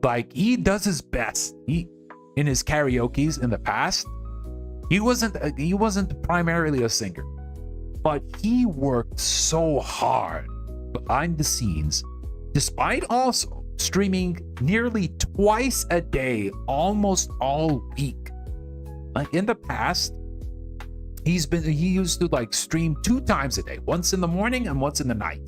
like, he does his best. In his karaoke's in the past, he wasn't primarily a singer, but he worked so hard behind the scenes, despite also streaming nearly twice a day, almost all week. Like in the past, he used to like stream 2 times a day, once in the morning and once in the night.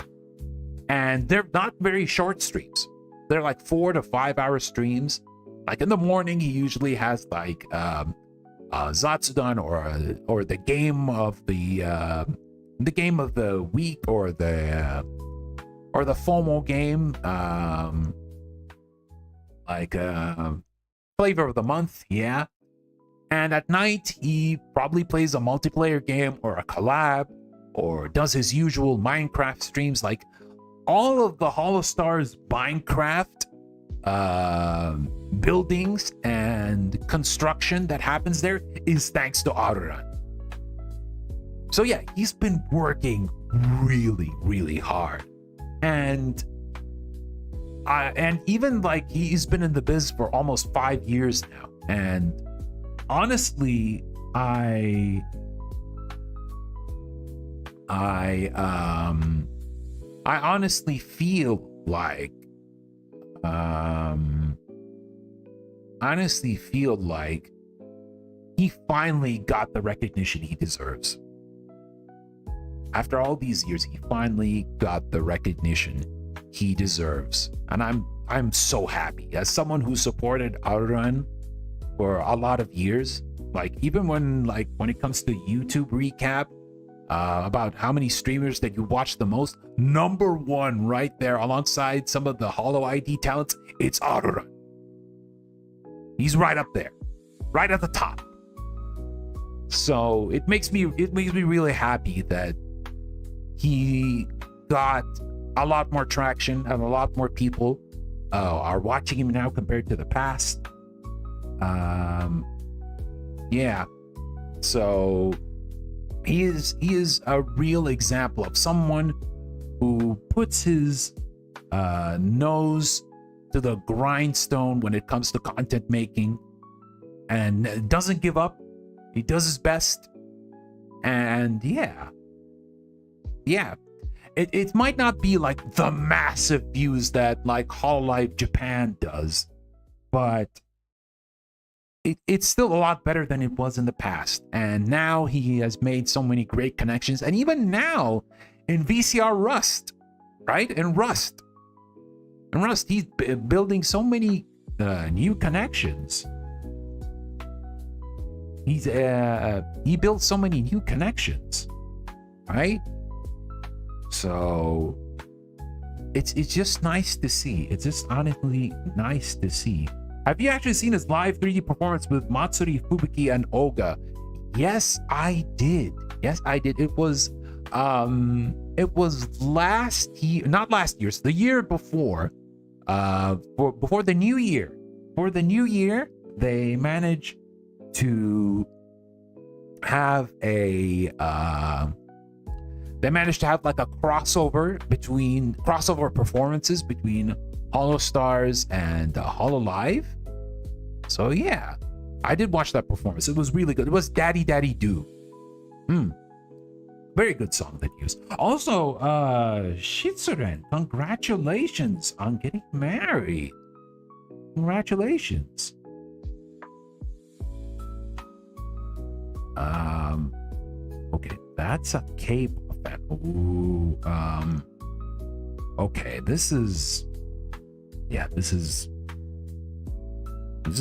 And they're not very short streams. They're like 4 to 5 hour streams. Like in the morning, he usually has like Zatsudan or the game of the week, or the FOMO game, flavor of the month, yeah. And at night, he probably plays a multiplayer game or a collab, or does his usual Minecraft streams. Like all of the Hall of Stars Minecraft buildings and construction that happens there is thanks to Aruran. So yeah, he's been working really, really hard. And even like he's been in the biz for almost 5 years now. And honestly, I honestly feel like he finally got the recognition he deserves. After all these years, he finally got the recognition he deserves. And I'm so happy. As someone who supported Aruran for a lot of years, like even when it comes to YouTube recap, about how many streamers that you watch the most, number 1 right there alongside some of the Hollow ID talents, it's Aruran. He's right up there, right at the top. So it makes me really happy that he got a lot more traction and a lot more people are watching him now compared to the past. Yeah, so he is a real example of someone who puts his nose to the grindstone when it comes to content making and doesn't give up. He does his best. And yeah, it might not be like the massive views that like Hololive Japan does, but it's still a lot better than it was in the past. And now he has made so many great connections. And even now in VCR Rust, right? In Rust, he's building so many new connections. He built so many new connections, right? So it's just nice to see. It's just honestly nice to see. Have you actually seen his live 3D performance with Matsuri Fubuki and Oga? Yes, I did. It was last year, not last year, it's the year before. Before the new year. For the new year, they managed to have like a crossover performances between Holostars and Hololive. So yeah, I did watch that performance. It was really good. It was Daddy Daddy Do. Very good song that he used. Also, Shitsuren, congratulations on getting married. Congratulations. Okay, that's a K-pop fan. Ooh, okay, this is a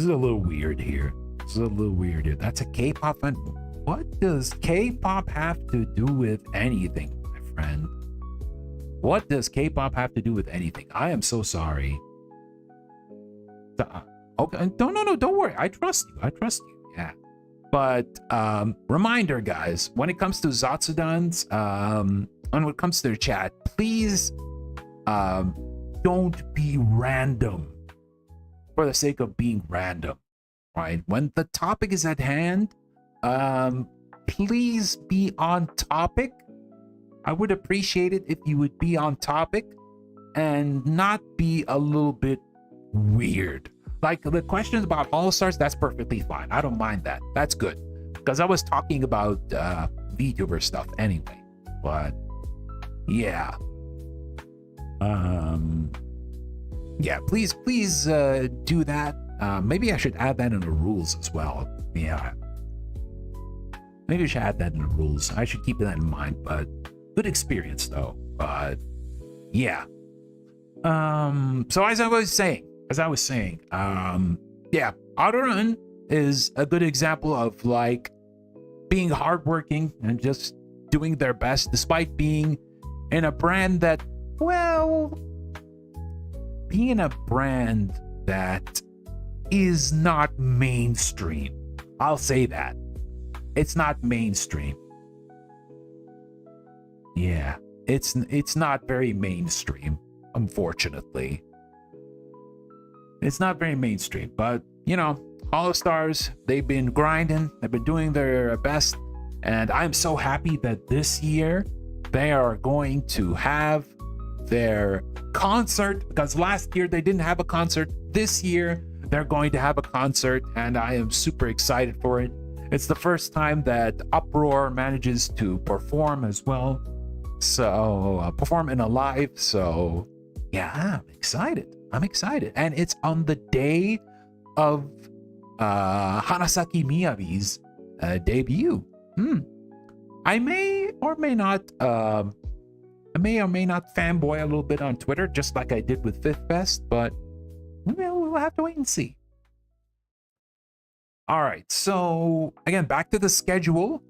little weird here. That's a K-pop fan. What does K-pop have to do with anything, my friend? What does K-pop have to do with anything? I am so sorry. Okay, no, don't worry. I trust you. Yeah. But reminder, guys, when it comes to Zatsudans, and when it comes to their chat, please don't be random for the sake of being random, right? When the topic is at hand, please be on topic. I would appreciate it if you would be on topic and not be a little bit weird. Like the questions about Holostars, that's perfectly fine. I don't mind that. That's good. Because I was talking about VTuber stuff anyway. But yeah. Yeah, please do that. Maybe I should add that in the rules as well. Yeah. Maybe I should add that in the rules. I should keep that in mind. But good experience though. But yeah. So as I was saying, yeah, Autorun is a good example of like being hardworking and just doing their best despite being in a brand that, well, being in a brand that is not mainstream. I'll say that. It's not mainstream. Yeah, it's not very mainstream, unfortunately. It's not very mainstream, but you know, Holostars, they've been grinding, they've been doing their best, and I'm so happy that this year they are going to have their concert, because last year they didn't have a concert. This year they're going to have a concert, and I am super excited for it. It's the first time that Uproar manages to perform as well, so perform in a live. So yeah, I'm excited, and it's on the day of Hanasaki Miyabi's debut. I may or may not fanboy a little bit on Twitter, just like I did with Fifth Fest, but we'll have to wait and see. All right, so again, back to the schedule.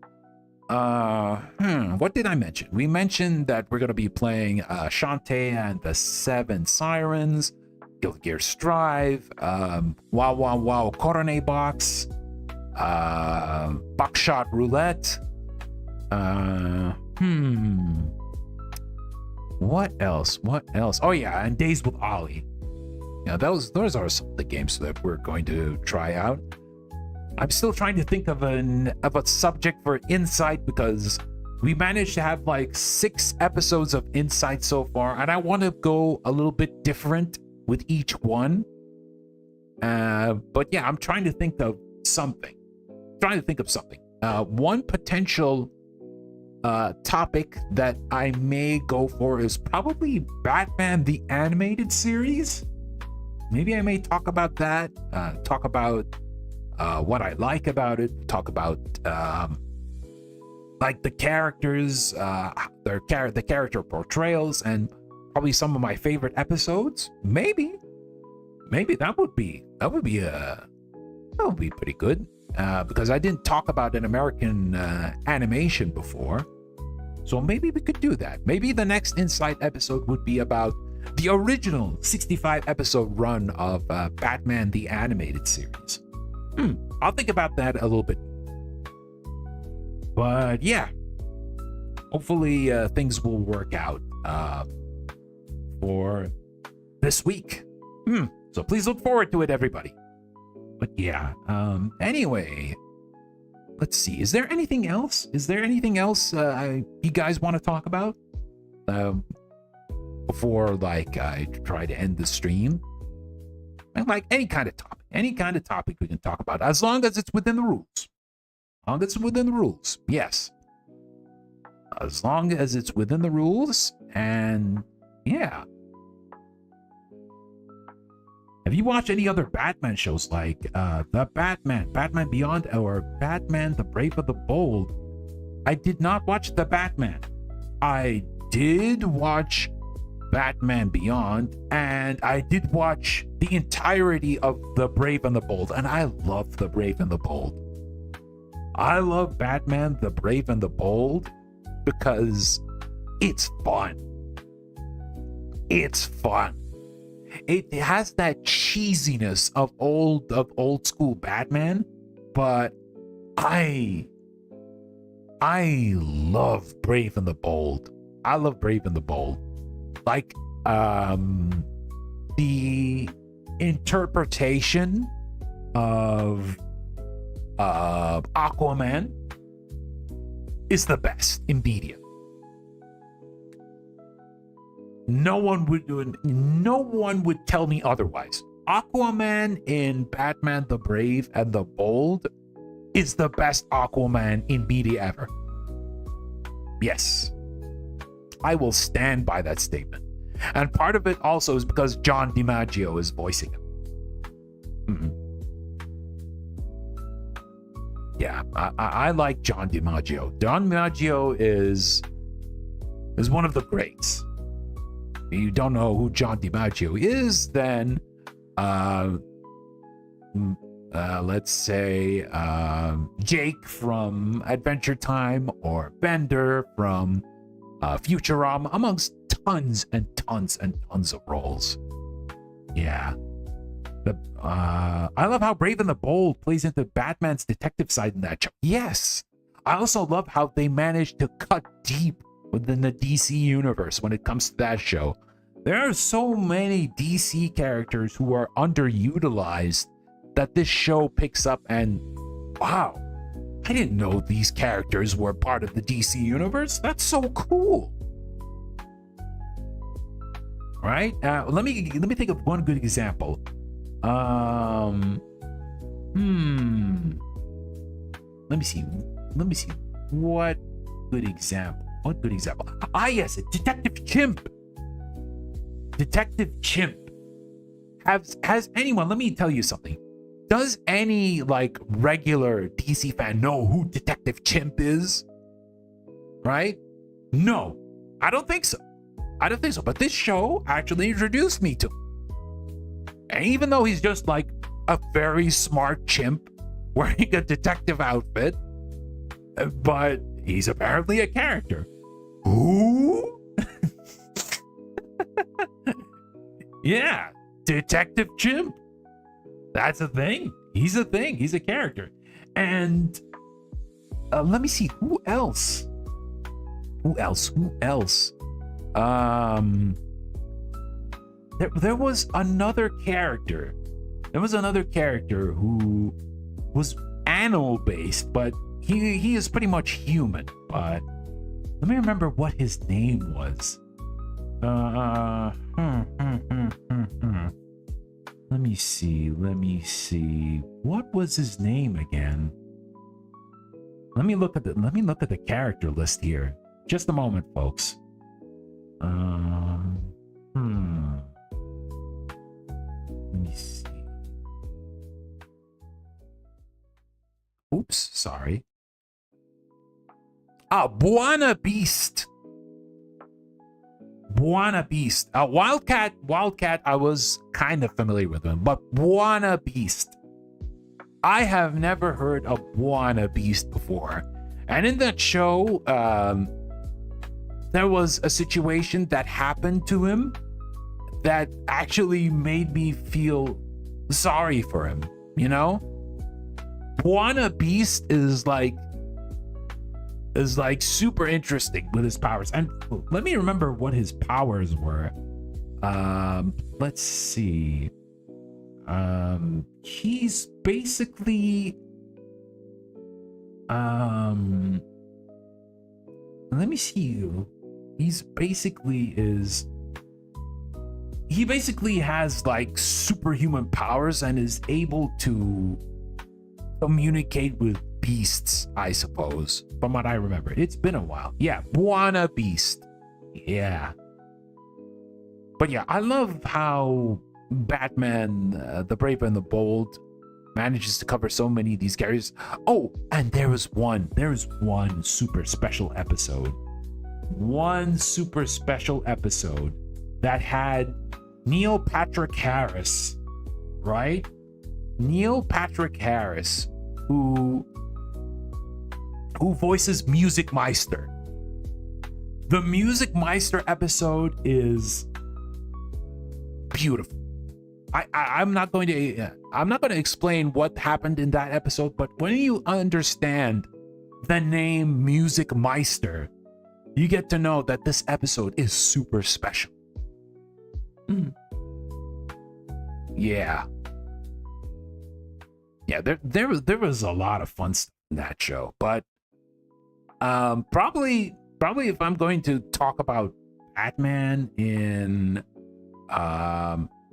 What did I mention? We mentioned that we're going to be playing Shantae and the Seven Sirens, Guilty Gear Strive, Wow Wow Wow Korone Box, Buckshot Roulette. What else? What else? Oh yeah, and Days with Ollie. Yeah, those are some of the games that we're going to try out. I'm still trying to think of a subject for Insight, because we managed to have like 6 episodes of Insight so far, and I want to go a little bit different with each one. But yeah, I'm trying to think of something. One potential topic that I may go for is probably Batman the Animated Series. Maybe I may talk about that. Talk about what I like about it. Talk about like the characters, the character portrayals, and probably some of my favorite episodes. Maybe that would be pretty good. Because I didn't talk about an American animation before. So maybe we could do that. Maybe the next Insight episode would be about the original 65 episode run of Batman the Animated Series. I'll think about that a little bit. But yeah, hopefully things will work out for this week. So please look forward to it, everybody. But yeah, anyway, let's see. Is there anything else? You guys want to talk about? Before, like, I try to end the stream? And like any kind of topic we can talk about, as long as it's within the rules. Yes. As long as it's within the rules, and yeah. Have you watched any other Batman shows like The Batman Beyond, or Batman the Brave and the Bold? I did not watch The Batman. I did watch Batman Beyond, and I did watch the entirety of The Brave and the Bold, and I love The Brave and the Bold. I love Batman the Brave and the Bold because it's fun. It has that cheesiness of old school Batman, but I love Brave and the Bold. Like the interpretation of Aquaman is the best in media. No one would tell me otherwise. Aquaman in Batman the Brave and the Bold is the best Aquaman in media ever. Yes. I will stand by that statement. And part of it also is because John DiMaggio is voicing him. Yeah, I like John DiMaggio. John DiMaggio is one of the greats. If you don't know who John DiMaggio is, then let's say Jake from Adventure Time, or Bender from Futurama, amongst tons and tons and tons of roles. Yeah. I love how Brave and the Bold plays into Batman's detective side in that show. Yes. I also love how they managed to cut deep within the DC universe when it comes to that show. There are so many DC characters who are underutilized that this show picks up, and wow, I didn't know these characters were part of the DC universe. That's so cool. Right? Let me think of one good example. Let me see. What good example? Yes, Detective Chimp. Has anyone, let me tell you something. Does any like regular DC fan know who Detective Chimp is? Right? No, I don't think so. But this show actually introduced me to him. And even though he's just like a very smart chimp wearing a detective outfit, but he's apparently a character. Who? Yeah, Detective Chimp. That's a thing. He's a thing. He's a character. And let me see. Who else? There was another character. There was another character who was animal based, but he is pretty much human. But let me remember what his name was. Let me see. What was his name again? Let me look at the character list here. Just a moment, folks. Let me see. Oops, sorry. Buona Beast. Wildcat, I was kind of familiar with him, but Buona Beast. I have never heard of Buona Beast before. And in that show, there was a situation that happened to him that actually made me feel sorry for him, you know? Buona Beast is like super interesting with his powers. And let me remember what his powers were. Let's see. He's basically let me see. He basically has like superhuman powers and is able to communicate with beasts, I suppose, from what I remember. It's been a while. Yeah, Buona Beast. Yeah. But yeah, I love how Batman, the Brave and the Bold, manages to cover so many of these characters. Oh, and there's one super special episode. One super special episode that had Neil Patrick Harris, right? Neil Patrick Harris, who voices Music Meister. The Music Meister episode is beautiful. I'm not going to explain what happened in that episode, but when you understand the name Music Meister, you get to know that this episode is super special. Yeah, there was a lot of fun stuff in that show, but probably if I'm going to talk about Batman in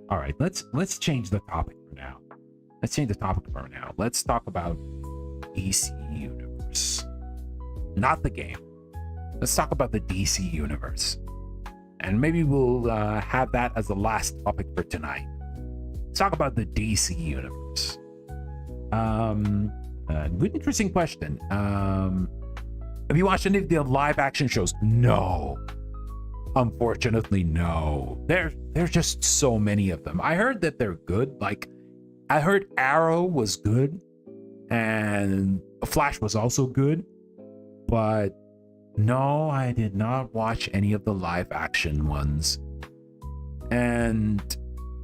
all right, let's change the topic for now. Let's talk about DC Universe. Not the game. Let's talk about the DC Universe. And maybe we'll have that as the last topic for tonight. Let's talk about the DC Universe. Good, interesting question. Have you watched any of the live action shows? No. Unfortunately, no. There's just so many of them. I heard that they're good. Like, I heard Arrow was good, and Flash was also good, but no, I did not watch any of the live action ones. And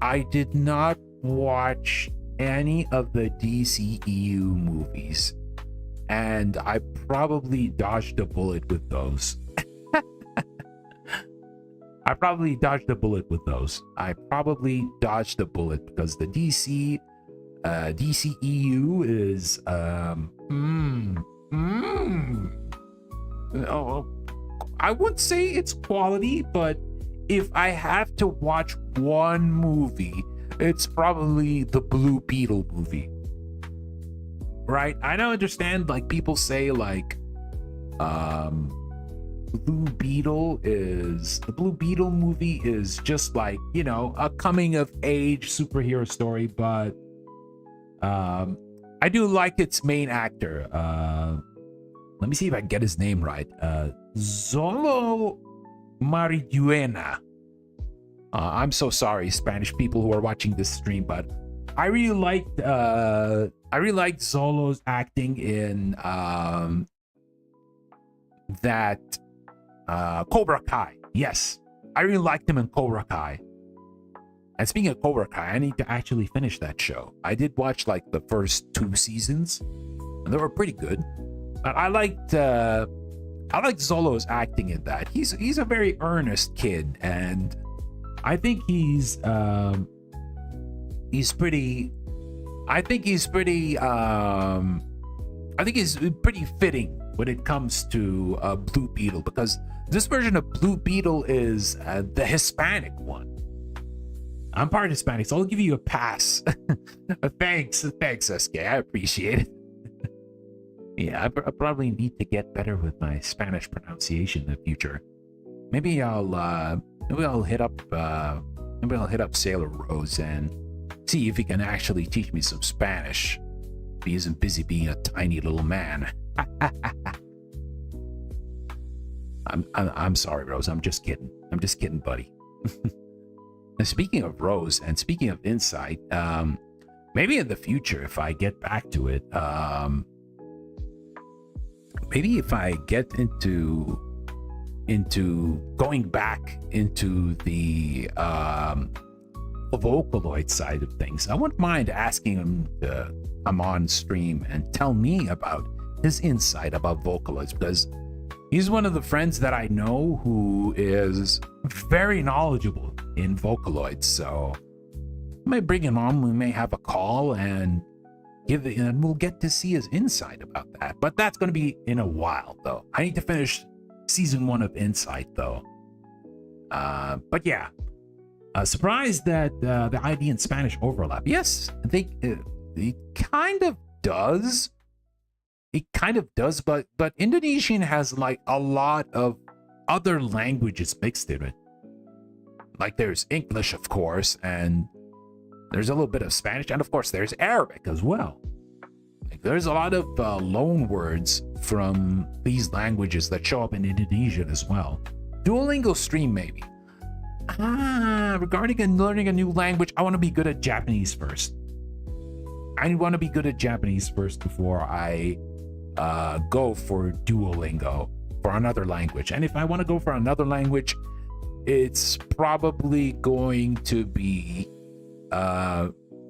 I did not watch any of the DCEU movies. And I probably dodged a bullet with those. I probably dodged a bullet because the DCEU is I wouldn't say it's quality, but if I have to watch one movie, it's probably the Blue Beetle movie. Right? I don't understand, like, people say like the Blue Beetle movie is just like, you know, a coming of age superhero story, but I do like its main actor. Let me see if I can get his name right. Zolo Mariduena. I'm so sorry, Spanish people who are watching this stream, but I really liked Zolo's acting in that Cobra Kai. Yes, I really liked him in Cobra Kai. And speaking of Cobra Kai, I need to actually finish that show. I did watch like the first 2 seasons, and they were pretty good. But I liked I like Zolo's acting in that. He's a very earnest kid, and I think he's pretty. I think he's pretty. I think he's pretty fitting when it comes to Blue Beetle, because this version of Blue Beetle is the Hispanic one. I'm part Hispanic, so I'll give you a pass. Thanks, SK. I appreciate it. Yeah, I probably need to get better with my Spanish pronunciation in the future. Maybe I'll hit up Sailor Rose and see if he can actually teach me some Spanish. If he isn't busy being a tiny little man. I'm sorry, Rose. I'm just kidding, buddy. And speaking of Rose, and speaking of Insight, maybe in the future, if I get back to it, maybe if I get into going back into the Vocaloid side of things, I wouldn't mind asking him to come on stream and tell me about his insight about Vocaloids, because he's one of the friends that I know who is very knowledgeable in Vocaloids. So I might bring him on. We may have a call and we'll get to see his insight about that. But that's going to be in a while, though. I need to finish season 1 of Insight, though. But yeah, surprised that the ID and Spanish overlap. Yes, I think it kind of does. It kind of does, but Indonesian has like a lot of other languages mixed in it. Like there's English, of course, and there's a little bit of Spanish, and of course there's Arabic as well. Like there's a lot of loan words from these languages that show up in Indonesian as well. Duolingo stream maybe. Regarding learning a new language, I want to be good at Japanese first. I want to be good at Japanese first before I go for Duolingo for another language. And if I want to go for another language, it's probably going to be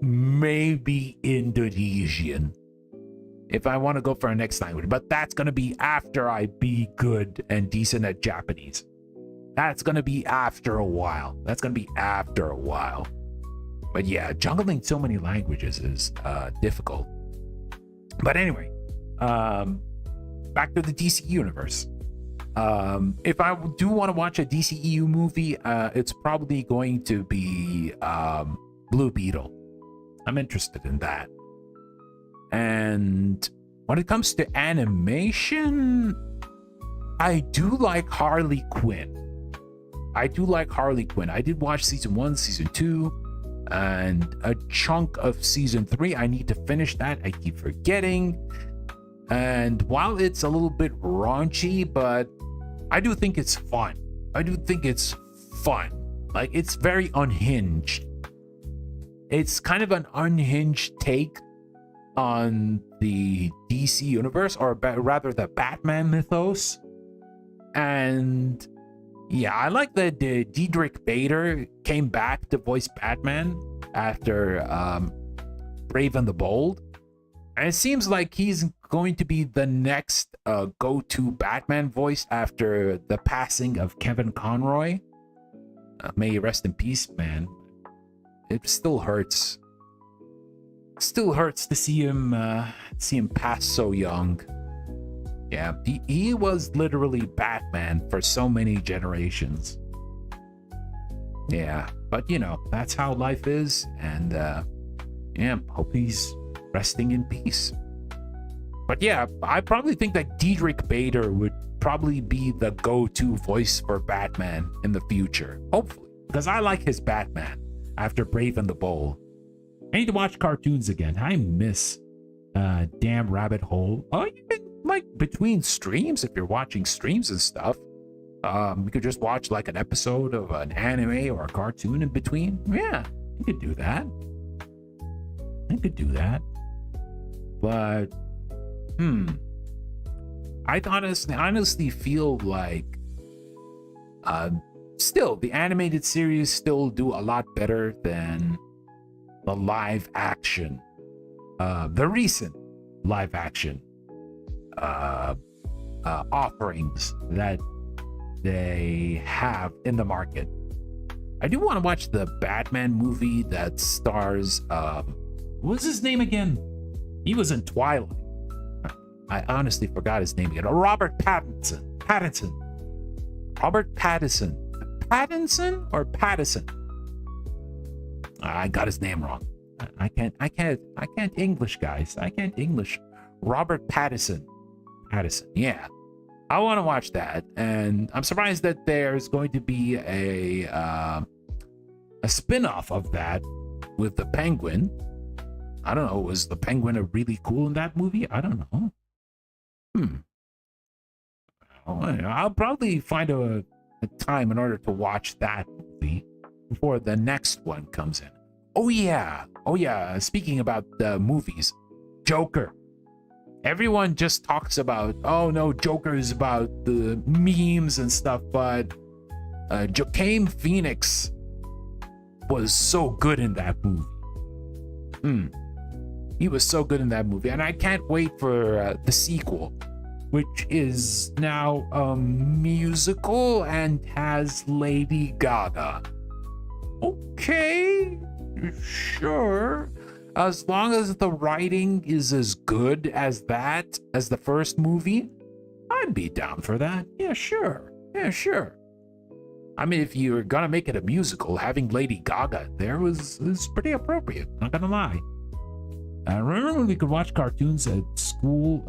maybe Indonesian if I want to go for a next language. But that's going to be after I be good and decent at Japanese. That's going to be after a while. But yeah, juggling so many languages is difficult. But anyway, back to the DC universe. If I do want to watch a DCEU movie, it's probably going to be Blue Beetle. I'm interested in that. And when it comes to animation, I do like Harley Quinn. I did watch season 1, season 2, and a chunk of season 3. I need to finish that. I keep forgetting. And while it's a little bit raunchy, but I do think it's fun. Like, it's very unhinged. It's kind of an unhinged take on the DC universe, or rather the Batman mythos. And yeah, I like that Diedrich Bader came back to voice Batman after Brave and the Bold. And it seems like he's going to be the next go-to Batman voice after the passing of Kevin Conroy. May he rest in peace, man. It still hurts. Still hurts to see him pass so young. Yeah, he was literally Batman for so many generations. Yeah, but you know, that's how life is, and yeah, hope he's resting in peace. But yeah, I probably think that Diedrich Bader would probably be the go-to voice for Batman in the future. Hopefully, because I like his Batman after Brave and the Bold. I need to watch cartoons again. I miss Damn Rabbit Hole. Oh, you can, like, between streams, if you're watching streams and stuff, you could just watch like an episode of an anime or a cartoon in between. Yeah, you could do that. But I honestly feel like still the animated series still do a lot better than the live action, the recent live action offerings that they have in the market. I do want to watch the Batman movie that stars what's his name again? He was in Twilight. I honestly forgot his name again. Robert Pattinson. Robert Pattinson. Pattinson or Pattison? I got his name wrong. I can't English, guys. I can't English. Robert Pattinson. Yeah. I want to watch that, and I'm surprised that there's going to be a spin-off of that with the Penguin. I don't know, was the Penguin really cool in that movie? I don't know. I'll probably find a time in order to watch that movie before the next one comes in. Oh yeah. Speaking about the movies, Joker. Everyone just talks about, oh no, Joker is about the memes and stuff, but Joaquin Phoenix was so good in that movie. He was so good in that movie, and I can't wait for the sequel, which is now a musical and has Lady Gaga. Okay, sure. As long as the writing is as good as the first movie, I'd be down for that. Yeah, sure. I mean, if you're gonna make it a musical, having Lady Gaga there is pretty appropriate, not gonna lie. Remember when we could watch cartoons at school,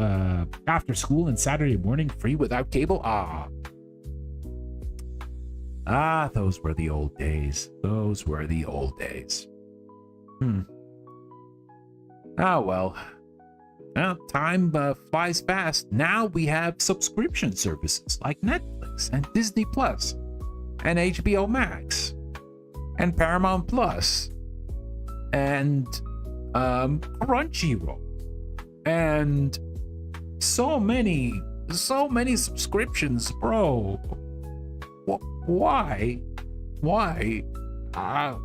after school and Saturday morning free without cable? Those were the old days. Well, time flies fast. Now we have subscription services like Netflix and Disney Plus and HBO Max and Paramount Plus and Crunchyroll and so many subscriptions, bro. Why? How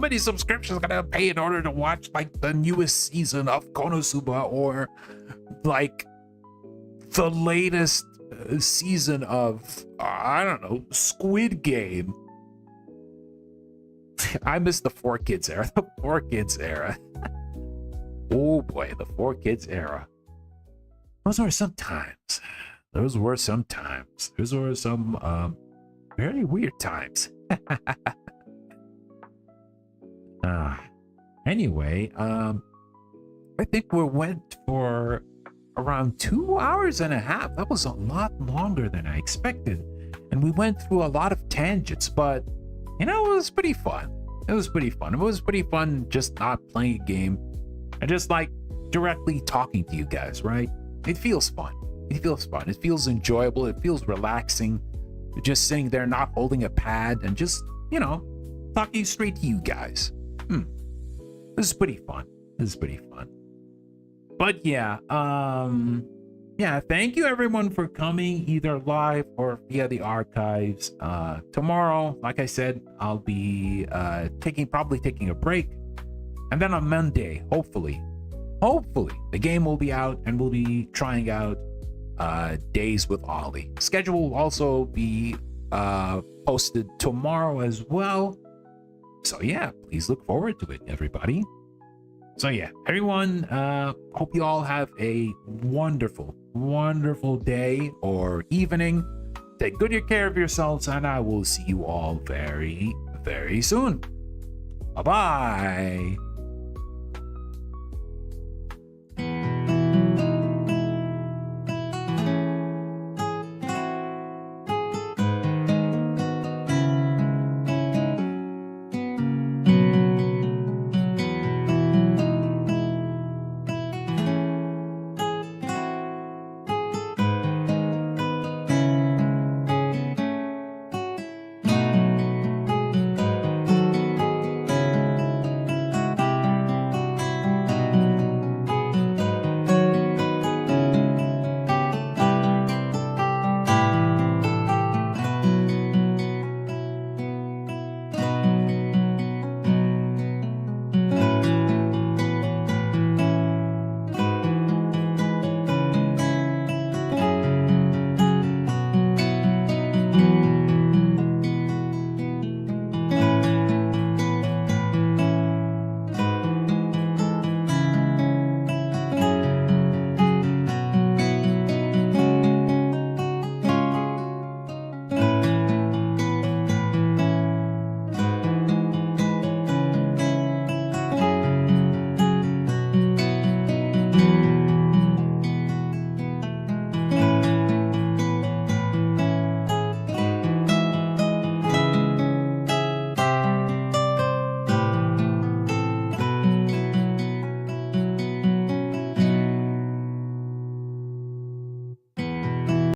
many subscriptions can I pay in order to watch like the newest season of Konosuba or like the latest season of I don't know, Squid Game? I miss the 4Kids era. Oh boy, the 4Kids era. Those were some times. Those were some very weird times. Anyway, I think we went for around 2 hours and a half. That was a lot longer than I expected. And we went through a lot of tangents, but it was pretty fun. It was pretty fun just not playing a game and just like directly talking to you guys, right? It feels fun. It feels enjoyable. It feels relaxing. Just sitting there, not holding a pad and just, talking straight to you guys. This is pretty fun. But yeah, thank you everyone for coming either live or via the archives. Tomorrow, like I said, I'll be probably taking a break. And then on Monday, hopefully, the game will be out and we'll be trying out Days with Ollie. Schedule will also be posted tomorrow as well. So yeah, please look forward to it, everybody. So yeah, everyone, hope you all have a wonderful day or evening. Take good care of yourselves, and I will see you all very, very soon. Bye-bye.